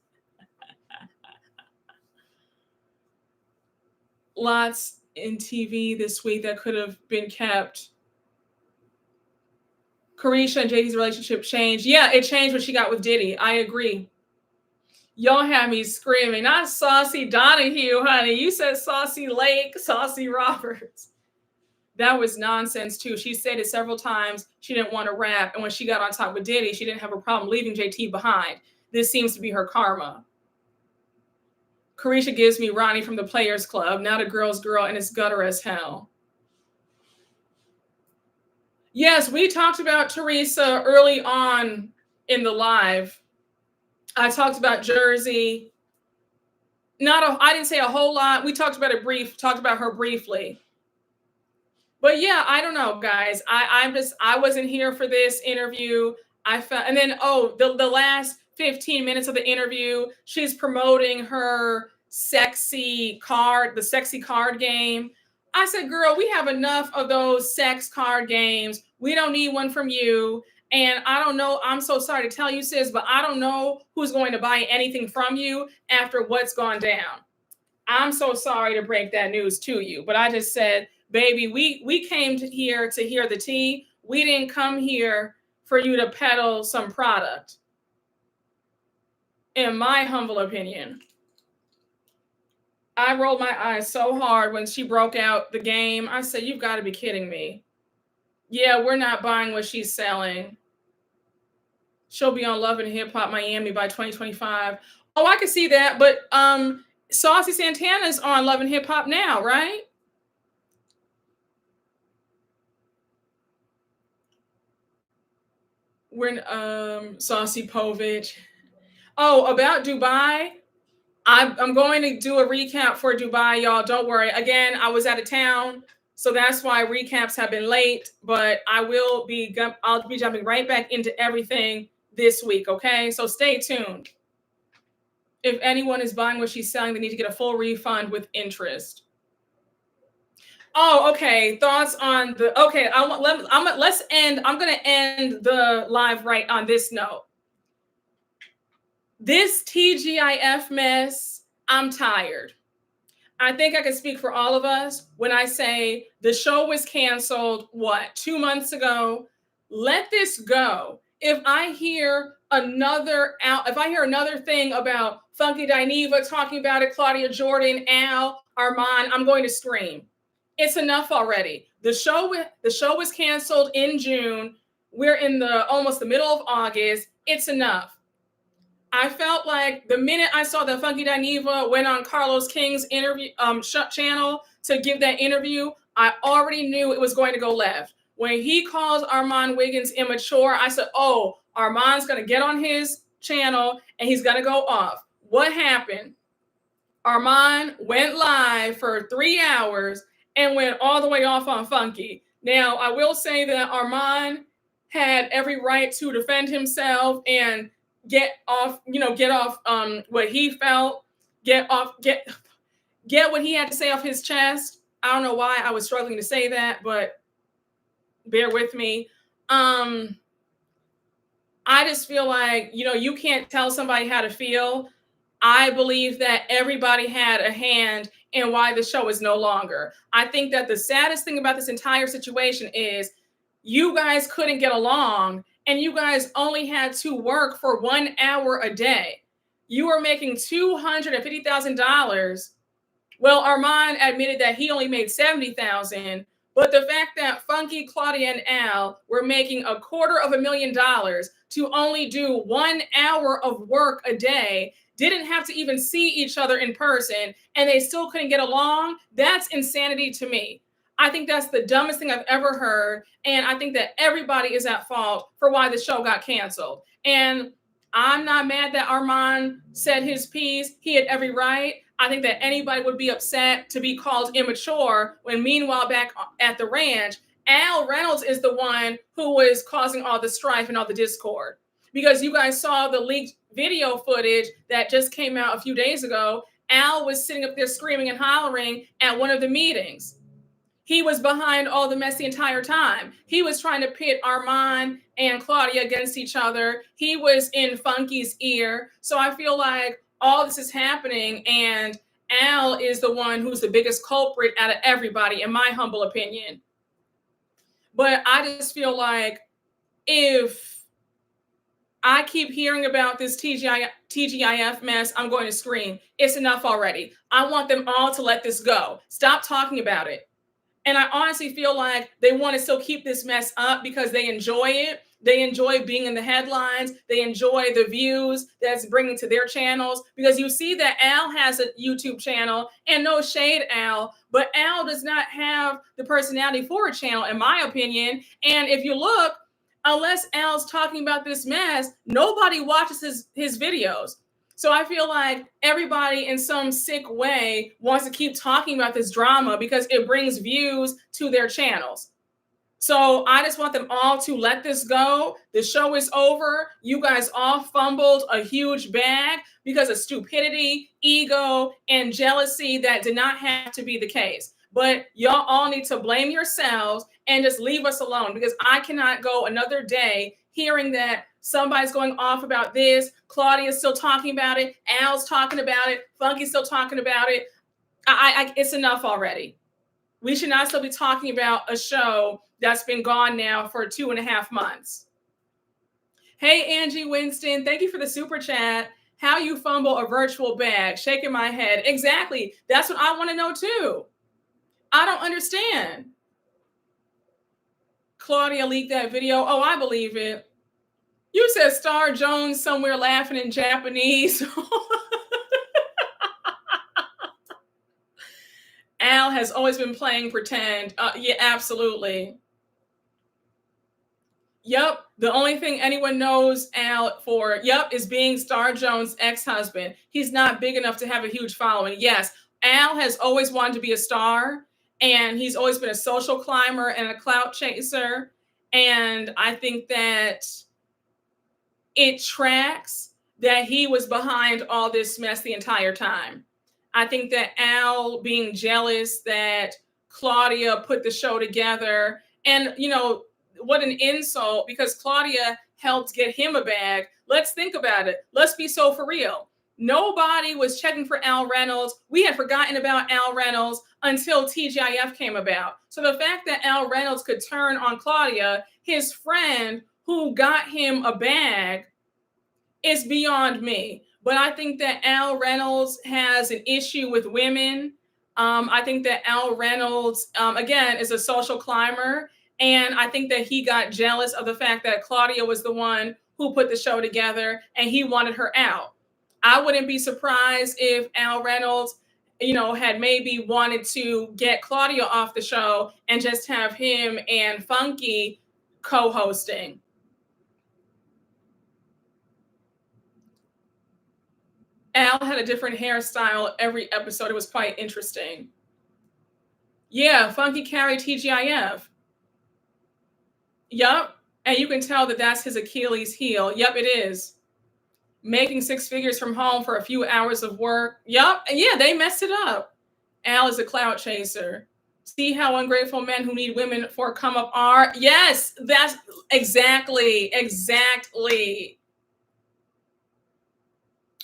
Lots in TV this week that could have been kept. Karisha and JT's relationship changed. Yeah, it changed when she got with Diddy. I agree. Y'all had me screaming. Not Saucy Donahue, honey. You said Saucy Lake, Saucy Roberts. That was nonsense too. She said it several times. She didn't want to rap. And when she got on top with Diddy, she didn't have a problem leaving JT behind. This seems to be her karma. Carisha gives me Ronnie from the Players Club, not a girl's girl, and it's gutter as hell. Yes, we talked about Teresa early on in the live. I talked about Jersey. I didn't say a whole lot. We talked about her briefly. But yeah, I don't know, guys. I wasn't here for this interview. And then the last 15 minutes of the interview, she's promoting her the sexy card game. I said, girl, we have enough of those sex card games. We don't need one from you. And I don't know, I'm so sorry to tell you, sis, but I don't know who's going to buy anything from you after what's gone down. I'm so sorry to break that news to you, but I just said, baby, we came here to hear the tea. We didn't come here for you to peddle some product. In my humble opinion. I rolled my eyes so hard when she broke out the game. I said, you've got to be kidding me. Yeah, we're not buying what she's selling. She'll be on Love and Hip Hop Miami by 2025. Oh, I can see that. But Saucy Santana's on Love and Hip Hop now, right? We're Saucy Povich. Oh, about Dubai. I'm going to do a recap for Dubai, y'all. Don't worry. Again, I was out of town, so that's why recaps have been late. But I'll be jumping right back into everything this week. Okay, so stay tuned. If anyone is buying what she's selling, they need to get a full refund with interest. Oh, okay. Thoughts on the? Okay, let's end. I'm gonna end the live right on this note. This TGIF mess, I'm tired. I think I can speak for all of us when I say the show was canceled, 2 months ago? Let this go. If I hear another thing about Funky Dineva talking about it, Claudia Jordan, Al, Armand, I'm going to scream. It's enough already. The show was canceled in June. We're in almost the middle of August. It's enough. I felt like the minute I saw that Funky Dineva went on Carlos King's interview channel to give that interview, I already knew it was going to go left. When he calls Armand Wiggins immature, I said, oh, Armand's going to get on his channel and he's going to go off. What happened? Armand went live for 3 hours and went all the way off on Funky. Now, I will say that Armand had every right to defend himself and get off what he felt, get what he had to say off his chest. I don't know why I was struggling to say that, but bear with me. I just feel like, you can't tell somebody how to feel. I believe that everybody had a hand in why the show is no longer. I think that the saddest thing about this entire situation is you guys couldn't get along and you guys only had to work for 1 hour a day. You were making $250,000. Well, Armand admitted that he only made $70,000, but the fact that Funky, Claudia, and Al were making $250,000 to only do 1 hour of work a day, didn't have to even see each other in person, and they still couldn't get along, that's insanity to me. I think that's the dumbest thing I've ever heard. And I think that everybody is at fault for why the show got canceled. And I'm not mad that Armand said his piece. He had every right. I think that anybody would be upset to be called immature when meanwhile back at the ranch, Al Reynolds is the one who was causing all the strife and all the discord. Because you guys saw the leaked video footage that just came out a few days ago. Al was sitting up there screaming and hollering at one of the meetings. He was behind all the mess the entire time. He was trying to pit Armand and Claudia against each other. He was in Funky's ear. So I feel like all this is happening and Al is the one who's the biggest culprit out of everybody, in my humble opinion. But I just feel like if I keep hearing about this TGIF mess, I'm going to scream. It's enough already. I want them all to let this go. Stop talking about it. And I honestly feel like they want to still keep this mess up because they enjoy it. They enjoy being in the headlines. They enjoy the views that's bringing to their channels. Because you see that Al has a YouTube channel, and no shade, Al, but Al does not have the personality for a channel, in my opinion. And if you look, unless Al's talking about this mess, nobody watches his videos. So I feel like everybody in some sick way wants to keep talking about this drama because it brings views to their channels. So I just want them all to let this go. The show is over. You guys all fumbled a huge bag because of stupidity, ego, and jealousy that did not have to be the case. But y'all all need to blame yourselves and just leave us alone because I cannot go another day hearing that somebody's going off about this. Claudia's still talking about it. Al's talking about it. Funky's still talking about it. It's enough already. We should not still be talking about a show that's been gone now for 2.5 months. Hey, Angie Winston, thank you for the super chat. How you fumble a virtual bag? Shaking my head. Exactly. That's what I want to know too. I don't understand. Claudia leaked that video. Oh, I believe it. You said Star Jones somewhere laughing in Japanese. Al has always been playing pretend. Yeah, absolutely. Yep. The only thing anyone knows Al for, is being Star Jones' ex-husband. He's not big enough to have a huge following. Yes, Al has always wanted to be a star, and he's always been a social climber and a clout chaser. And I think that it tracks that he was behind all this mess the entire time. I think that Al being jealous that Claudia put the show together, and what an insult because Claudia helped get him a bag. Let's think about it. Let's be so for real. Nobody was checking for Al Reynolds. We had forgotten about Al Reynolds until TGIF came about. So the fact that Al Reynolds could turn on Claudia, his friend who got him a bag, is beyond me. But I think that Al Reynolds has an issue with women. I think that Al Reynolds, again, is a social climber. And I think that he got jealous of the fact that Claudia was the one who put the show together and he wanted her out. I wouldn't be surprised if Al Reynolds, had maybe wanted to get Claudia off the show and just have him and Funky co-hosting. Al had a different hairstyle every episode. It was quite interesting. Yeah, Funky carried TGIF. Yup. And you can tell that that's his Achilles heel. Yup, it is. Making six figures from home for a few hours of work. Yup. And yeah, they messed it up. Al is a clout chaser. See how ungrateful men who need women for a come up are? Yes, that's exactly.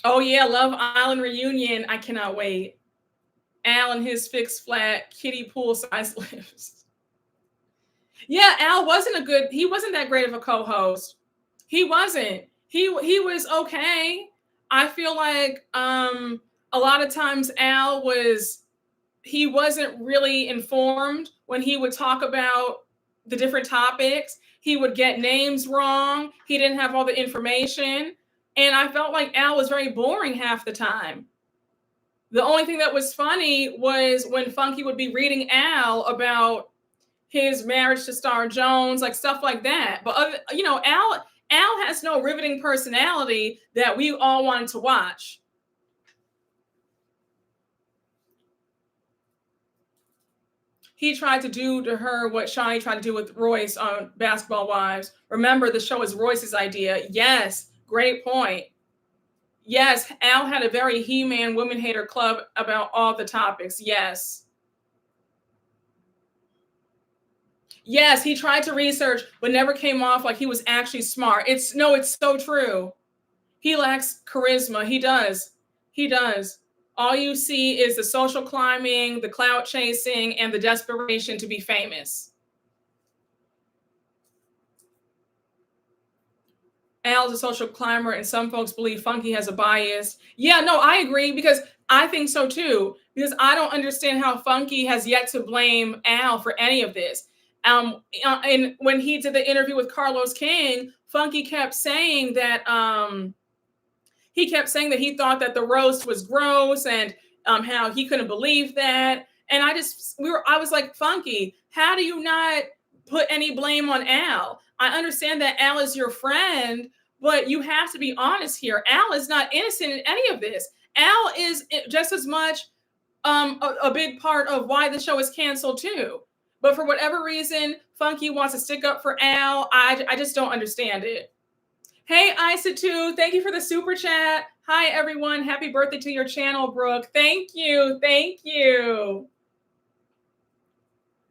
Oh yeah, Love Island reunion. I cannot wait. Al and his fixed flat kiddie pool size lips. Yeah, Al he wasn't that great of a co-host. He wasn't. He was okay. I feel like a lot of times he wasn't really informed when he would talk about the different topics. He would get names wrong. He didn't have all the information. And I felt like Al was very boring half the time. The only thing that was funny was when Funky would be reading Al about his marriage to Star Jones, like stuff like that. But Al has no riveting personality that we all wanted to watch. He tried to do to her what Shawnee tried to do with Royce on Basketball Wives. Remember, the show is Royce's idea. Yes, great point. Yes, Al had a very He-Man woman hater club about all the topics. Yes. Yes, he tried to research, but never came off like he was actually smart. It's so true. He lacks charisma. He does. All you see is the social climbing, the clout chasing, and the desperation to be famous. Al's a social climber, and some folks believe Funky has a bias. Yeah, no, I agree, because I think so too, because I don't understand how Funky has yet to blame Al for any of this. And when he did the interview with Carlos King, Funky kept saying that he thought that the roast was gross, and how he couldn't believe that. And I was like, Funky, how do you not put any blame on Al? I understand that Al is your friend, but you have to be honest here. Al is not innocent in any of this. Al is just as much a big part of why the show is canceled too. But for whatever reason, Funky wants to stick up for Al. I just don't understand it. Hey, Isa2, thank you for the super chat. Hi, everyone. Happy birthday to your channel, Brooke. Thank you.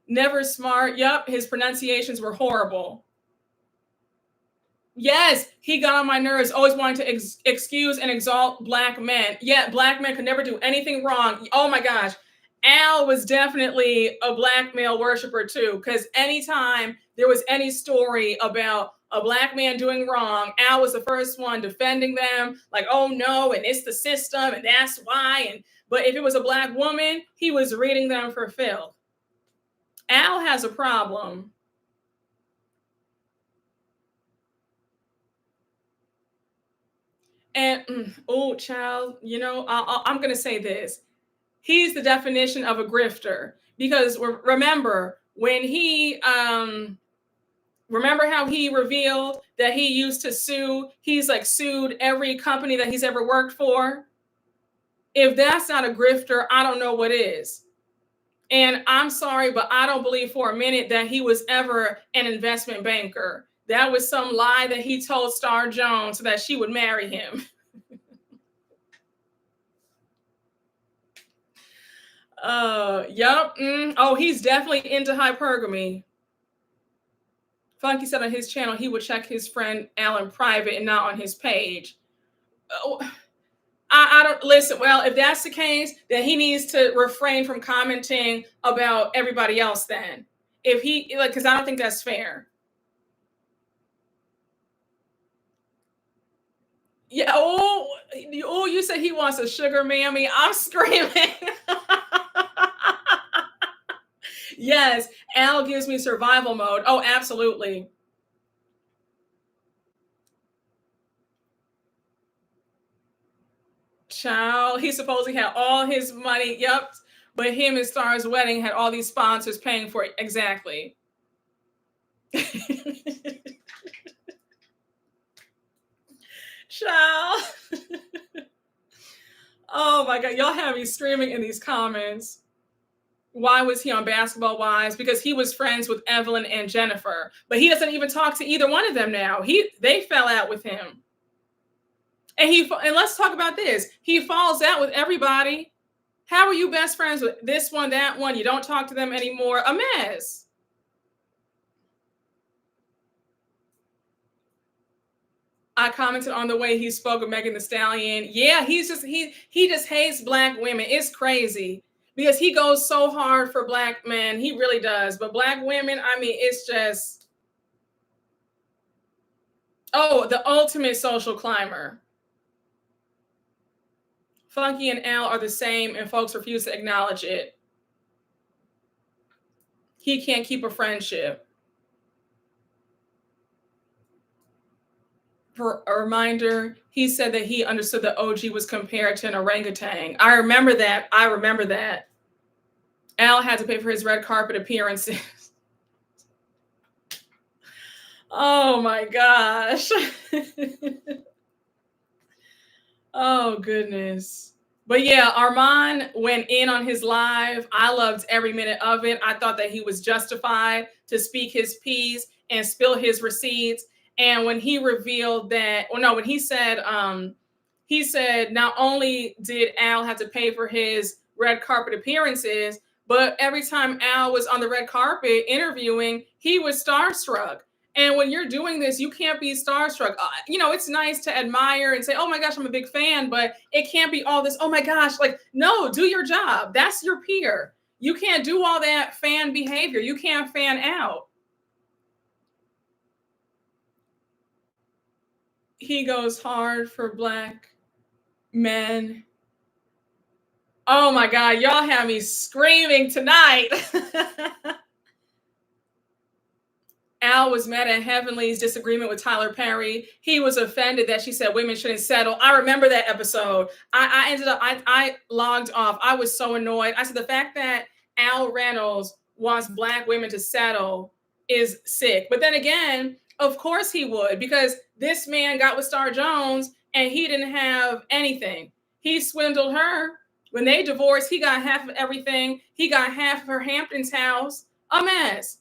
Never smart. Yup, his pronunciations were horrible. Yes, he got on my nerves, always wanting to excuse and exalt Black men. Yeah, Black men could never do anything wrong. Oh my gosh. Al was definitely a Black male worshiper too, because anytime there was any story about a Black man doing wrong, Al was the first one defending them, like, oh no, and it's the system, and that's why. But if it was a Black woman, he was reading them for filth. Al has a problem. And oh, child, I'm going to say this. He's the definition of a grifter, because remember when remember how he revealed that he used to sue? He's like sued every company that he's ever worked for. If that's not a grifter, I don't know what is. And I'm sorry, but I don't believe for a minute that he was ever an investment banker. That was some lie that he told Star Jones so that she would marry him. Yup. Oh, he's definitely into hypergamy. Funky said on his channel he would check his friend Alan private and not on his page. Oh, I don't listen. Well, if that's the case, then he needs to refrain from commenting about everybody else. Then, if he like, because I don't think that's fair. Yeah. Oh, you said he wants a sugar mammy. I'm screaming. Yes, Al gives me survival mode. Oh, absolutely. Child, he supposedly had all his money. Yep. But him and Star's wedding had all these sponsors paying for it. Exactly. Child. Oh my God. Y'all have me screaming in these comments. Why was he on Basketball Wives? Because he was friends with Evelyn and Jennifer. But he doesn't even talk to either one of them now. They fell out with him. And let's talk about this. He falls out with everybody. How are you best friends with this one, that one? You don't talk to them anymore. A mess. I commented on the way he spoke of Megan Thee Stallion. Yeah, he just hates black women. It's crazy because he goes so hard for black men. He really does. But black women, I mean, it's just, oh, the ultimate social climber. Funky and Al are the same, and folks refuse to acknowledge it. He can't keep a friendship. For a reminder, he said that he understood that OG was compared to an orangutan. I remember that. Al had to pay for his red carpet appearances. Oh my gosh. Oh goodness. But yeah, Armand went in on his live. I loved every minute of it. I thought that he was justified to speak his piece and spill his receipts. And when he revealed that, when he said not only did Al have to pay for his red carpet appearances, but every time Al was on the red carpet interviewing, he was starstruck. And when you're doing this, you can't be starstruck. It's nice to admire and say, oh my gosh, I'm a big fan, but it can't be all this, oh my gosh, like, no, do your job. That's your peer. You can't do all that fan behavior. You can't fan out. He goes hard for black men. Oh my God, y'all have me screaming tonight. Al was mad at Heavenly's disagreement with Tyler Perry. He was offended that she said women shouldn't settle. I remember that episode. I logged off. I was so annoyed. I said the fact that Al Reynolds wants black women to settle is sick. But then again, of course he would, because this man got with Star Jones and he didn't have anything. He swindled her. When they divorced, he got half of everything. He got half of her Hamptons house. A mess.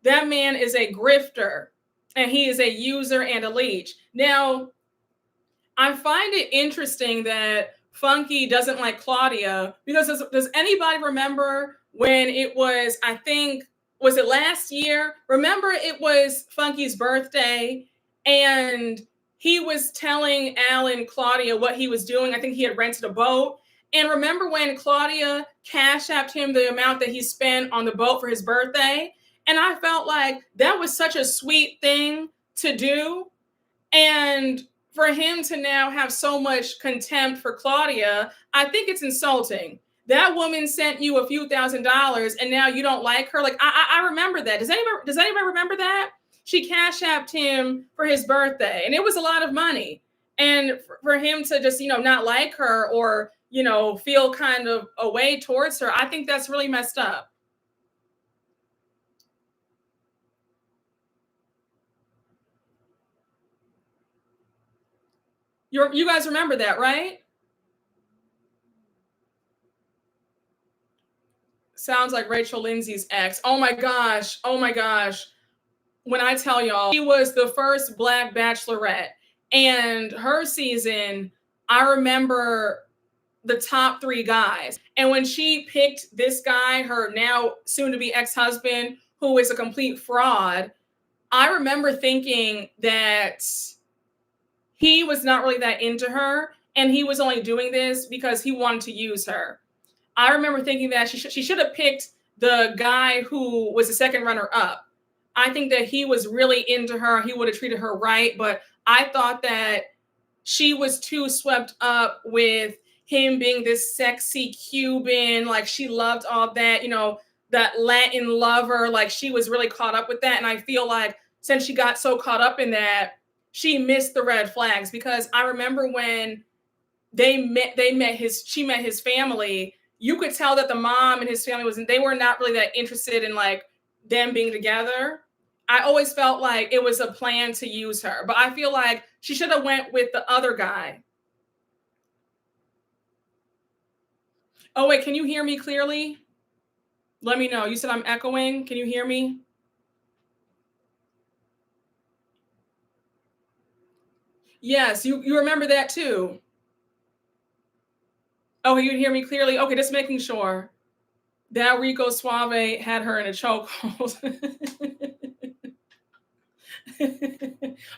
That man is a grifter and he is a user and a leech. Now, I find it interesting that Funky doesn't like Claudia because does anybody remember when it was, I think, was it last year? Remember it was Funky's birthday and he was telling Al and Claudia what he was doing. I think he had rented a boat. And remember when Claudia cashapped him the amount that he spent on the boat for his birthday? And I felt like that was such a sweet thing to do. And for him to now have so much contempt for Claudia, I think it's insulting. That woman sent you a few $1,000s and now you don't like her. Like, I remember that. Does anybody remember that? She cashapped him for his birthday and it was a lot of money. And for him to just, not like her or, feel kind of a way towards her, I think that's really messed up. You guys remember that, right? Sounds like Rachel Lindsay's ex. Oh my gosh. When I tell y'all, she was the first Black Bachelorette. And her season, I remember the top 3 guys. And when she picked this guy, her now soon-to-be ex-husband, who is a complete fraud, I remember thinking that he was not really that into her. and he was only doing this because he wanted to use her. I remember thinking that she should have picked the guy who was the second runner up. I think that he was really into her. He would have treated her right, but I thought that she was too swept up with him being this sexy Cuban, like she loved all that, that Latin lover, like she was really caught up with that. And I feel like since she got so caught up in that, she missed the red flags, because I remember when she met his family, you could tell that the mom and his family they were not really that interested in like them being together. I always felt like it was a plan to use her, but I feel like she should have went with the other guy. Oh wait, can you hear me clearly? Let me know. You said I'm echoing. Can you hear me? Yes, you remember that too. Oh, you hear me clearly? Okay, just making sure. That Rico Suave had her in a chokehold.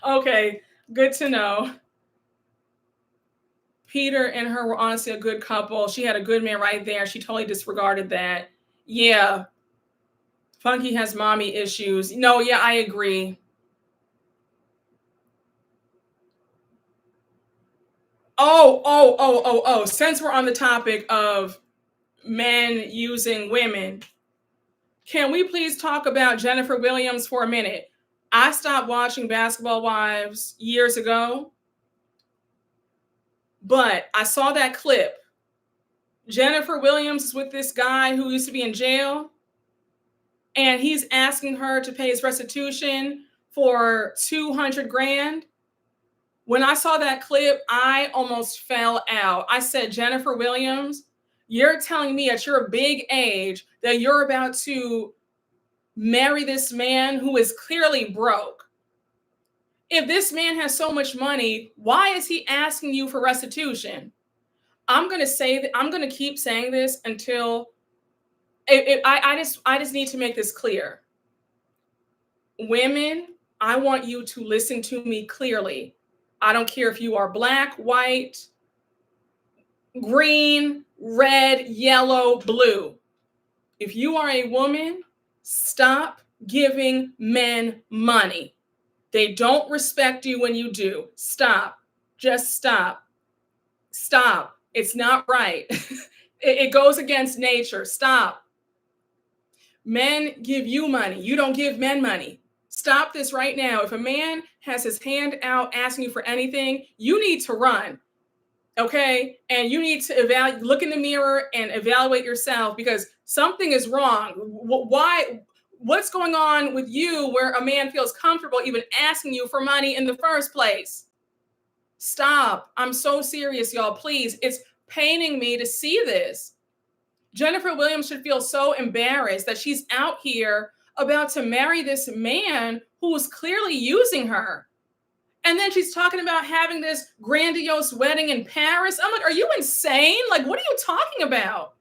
Okay, good to know. Peter and her were honestly a good couple. She had a good man right there. She totally disregarded that. Yeah, Funky has mommy issues. No, yeah, I agree. Oh. Since we're on the topic of men using women, can we please talk about Jennifer Williams for a minute? I stopped watching Basketball Wives years ago, but I saw that clip. Jennifer Williams is with this guy who used to be in jail, and he's asking her to pay his restitution for 200 grand. When I saw that clip, I almost fell out. I said, Jennifer Williams, you're telling me at your big age that you're about to marry this man who is clearly broke. If this man has so much money, why is he asking you for restitution? I'm going to say that I'm going to keep saying this until I just need to make this clear. Women, I want you to listen to me clearly. I don't care if you are black, white, green, red, yellow, blue. If you are a woman, stop giving men money. They don't respect you when you do. Stop. Just stop. Stop. It's not right. It goes against nature. Stop. Men give you money. You don't give men money. Stop this right now. If a man has his hand out asking you for anything, you need to run. Okay? And you need to look in the mirror and evaluate yourself, because something is wrong. Why? What's going on with you where a man feels comfortable even asking you for money in the first place? Stop. I'm so serious, y'all. Please. It's paining me to see this. Jennifer Williams should feel so embarrassed that she's out here about to marry this man who was clearly using her. And then she's talking about having this grandiose wedding in Paris. I'm like, are you insane? Like, what are you talking about?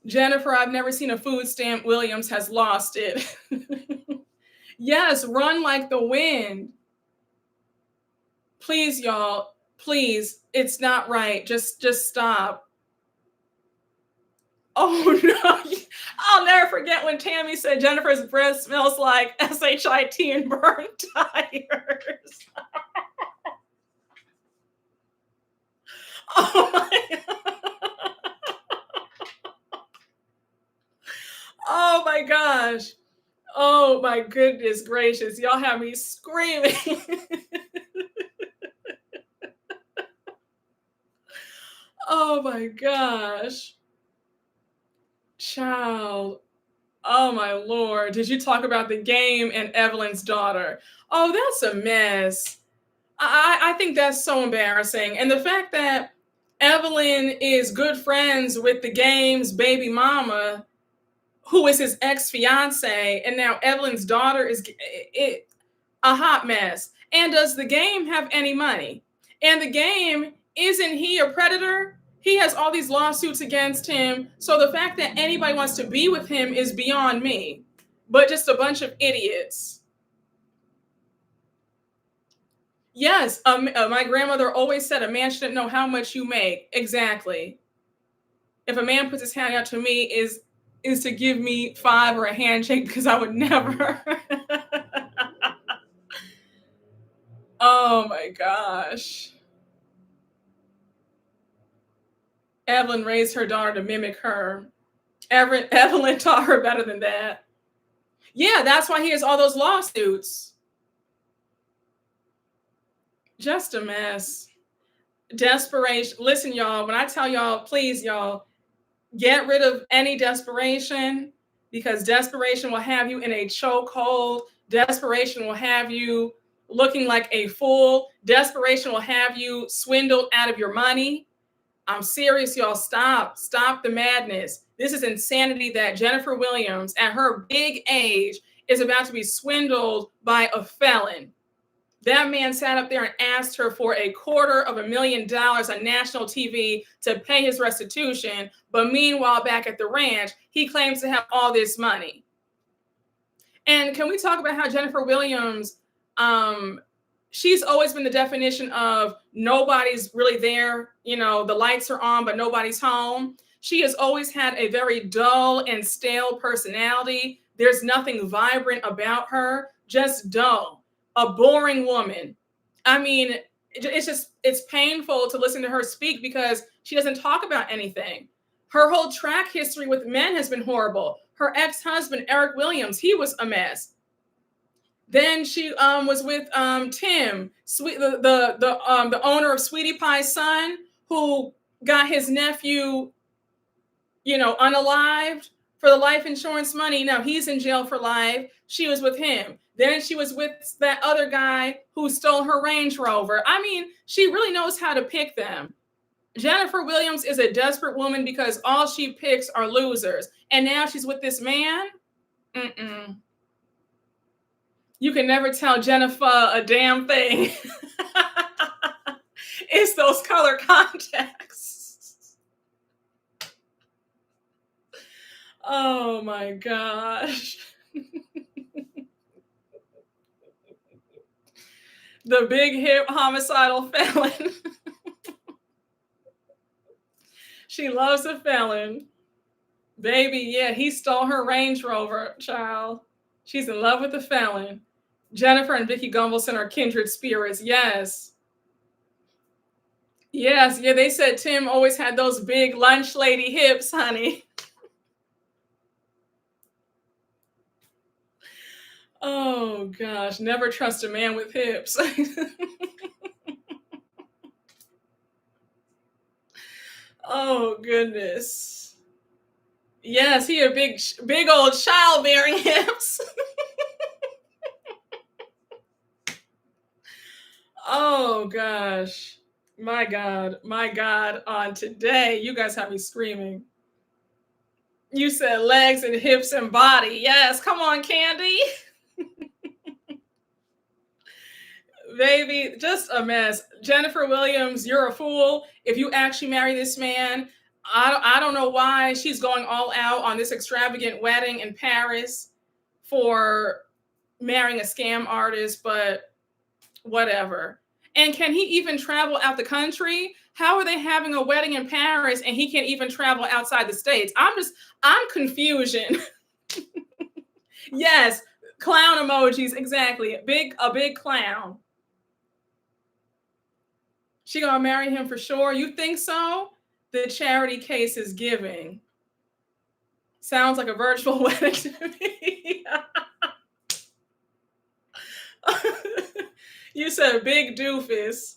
Jennifer, I've never seen a food stamp. Williams has lost it. Yes, run like the wind. Please, y'all. Please. It's not right. Just stop. Oh, no. I'll never forget when Tammy said Jennifer's breath smells like SHIT and burnt tires. Oh, my Oh my gosh. Oh my goodness gracious. Y'all have me screaming. Oh my gosh. Child. Oh my Lord. Did you talk about the game and Evelyn's daughter? Oh, that's a mess. I think that's so embarrassing. And the fact that Evelyn is good friends with the game's baby mama, who is his ex-fiance, and now Evelyn's daughter is a hot mess. And does the game have any money? And the game, isn't he a predator? He has all these lawsuits against him. So the fact that anybody wants to be with him is beyond me. But just a bunch of idiots. Yes, my grandmother always said a man shouldn't know how much you make. Exactly. If a man puts his hand out to me, is to give me five or a handshake because I would never. Oh my gosh. Evelyn raised her daughter to mimic her. Evelyn taught her better than that. Yeah, that's why he has all those lawsuits. Just a mess. Desperation. Listen, y'all, when I tell y'all, please, y'all, get rid of any desperation because desperation will have you in a chokehold. Desperation will have you looking like a fool. Desperation will have you swindled out of your money. I'm serious, y'all. Stop the madness. This is insanity that Jennifer Williams, at her big age, is about to be swindled by a felon. That man sat up there and asked her for $250,000 on national TV to pay his restitution. But meanwhile, back at the ranch, he claims to have all this money. And can we talk about how Jennifer Williams, she's always been the definition of nobody's really there. You know, the lights are on, but nobody's home. She has always had a very dull and stale personality. There's nothing vibrant about her, just dull. A boring woman. I mean, it's painful to listen to her speak because she doesn't talk about anything. Her whole track history with men has been horrible. Her ex-husband, Eric Williams, he was a mess. Then she was with Tim, the owner of Sweetie Pie's son, who got his nephew, unalived for the life insurance money. Now he's in jail for life. She was with him. Then she was with that other guy who stole her Range Rover. I mean, she really knows how to pick them. Jennifer Williams is a desperate woman because all she picks are losers. And now she's with this man. You can never tell Jennifer a damn thing. It's those color contacts. Oh my gosh. The big hip homicidal felon. She loves a felon. Baby, yeah, he stole her Range Rover, child. She's in love with the felon. Jennifer and Vicky Gunvalson are kindred spirits. Yes. Yes, yeah, they said Tim always had those big lunch lady hips, honey. Oh gosh, never trust a man with hips. Oh goodness. Yes, he had big old childbearing hips. Oh gosh. My God, on today, you guys have me screaming. You said legs and hips and body. Yes, come on, Candy. Baby, just a mess. Jennifer Williams, you're a fool. If you actually marry this man, I don't know why she's going all out on this extravagant wedding in Paris for marrying a scam artist, but whatever. And can he even travel out the country? How are they having a wedding in Paris and he can't even travel outside the States? I'm confusion. Yes, clown emojis, exactly. A big clown. She gonna marry him for sure? You think so? The charity case is giving. Sounds like a virtual wedding to me. You said big doofus.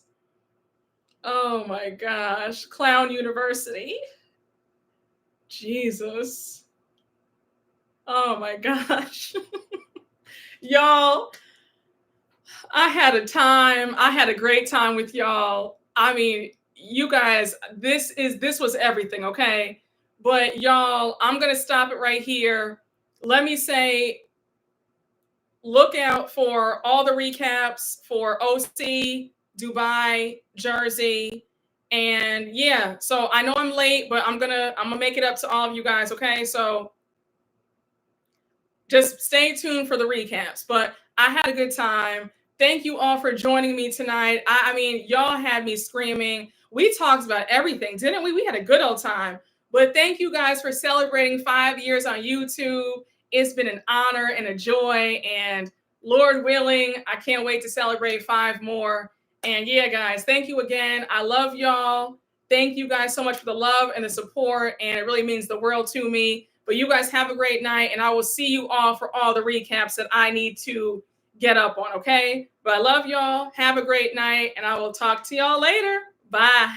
Oh my gosh. Clown University. Jesus. Oh my gosh. Y'all, I had a great time with y'all. I mean, you guys, this was everything, okay? But y'all, I'm going to stop it right here. Let me say, look out for all the recaps for OC, Dubai, Jersey. And yeah, so I know I'm late, but I'm gonna make it up to all of you guys, okay? So just stay tuned for the recaps. But I had a good time. Thank you all for joining me tonight. I mean, y'all had me screaming. We talked about everything, didn't we? We had a good old time. But thank you guys for celebrating 5 years on YouTube. It's been an honor and a joy. And Lord willing, I can't wait to celebrate 5 more. And yeah, guys, thank you again. I love y'all. Thank you guys so much for the love and the support. And it really means the world to me. But you guys have a great night. And I will see you all for all the recaps that I need to get up on, okay? But I love y'all. Have a great night, and I will talk to y'all later. Bye.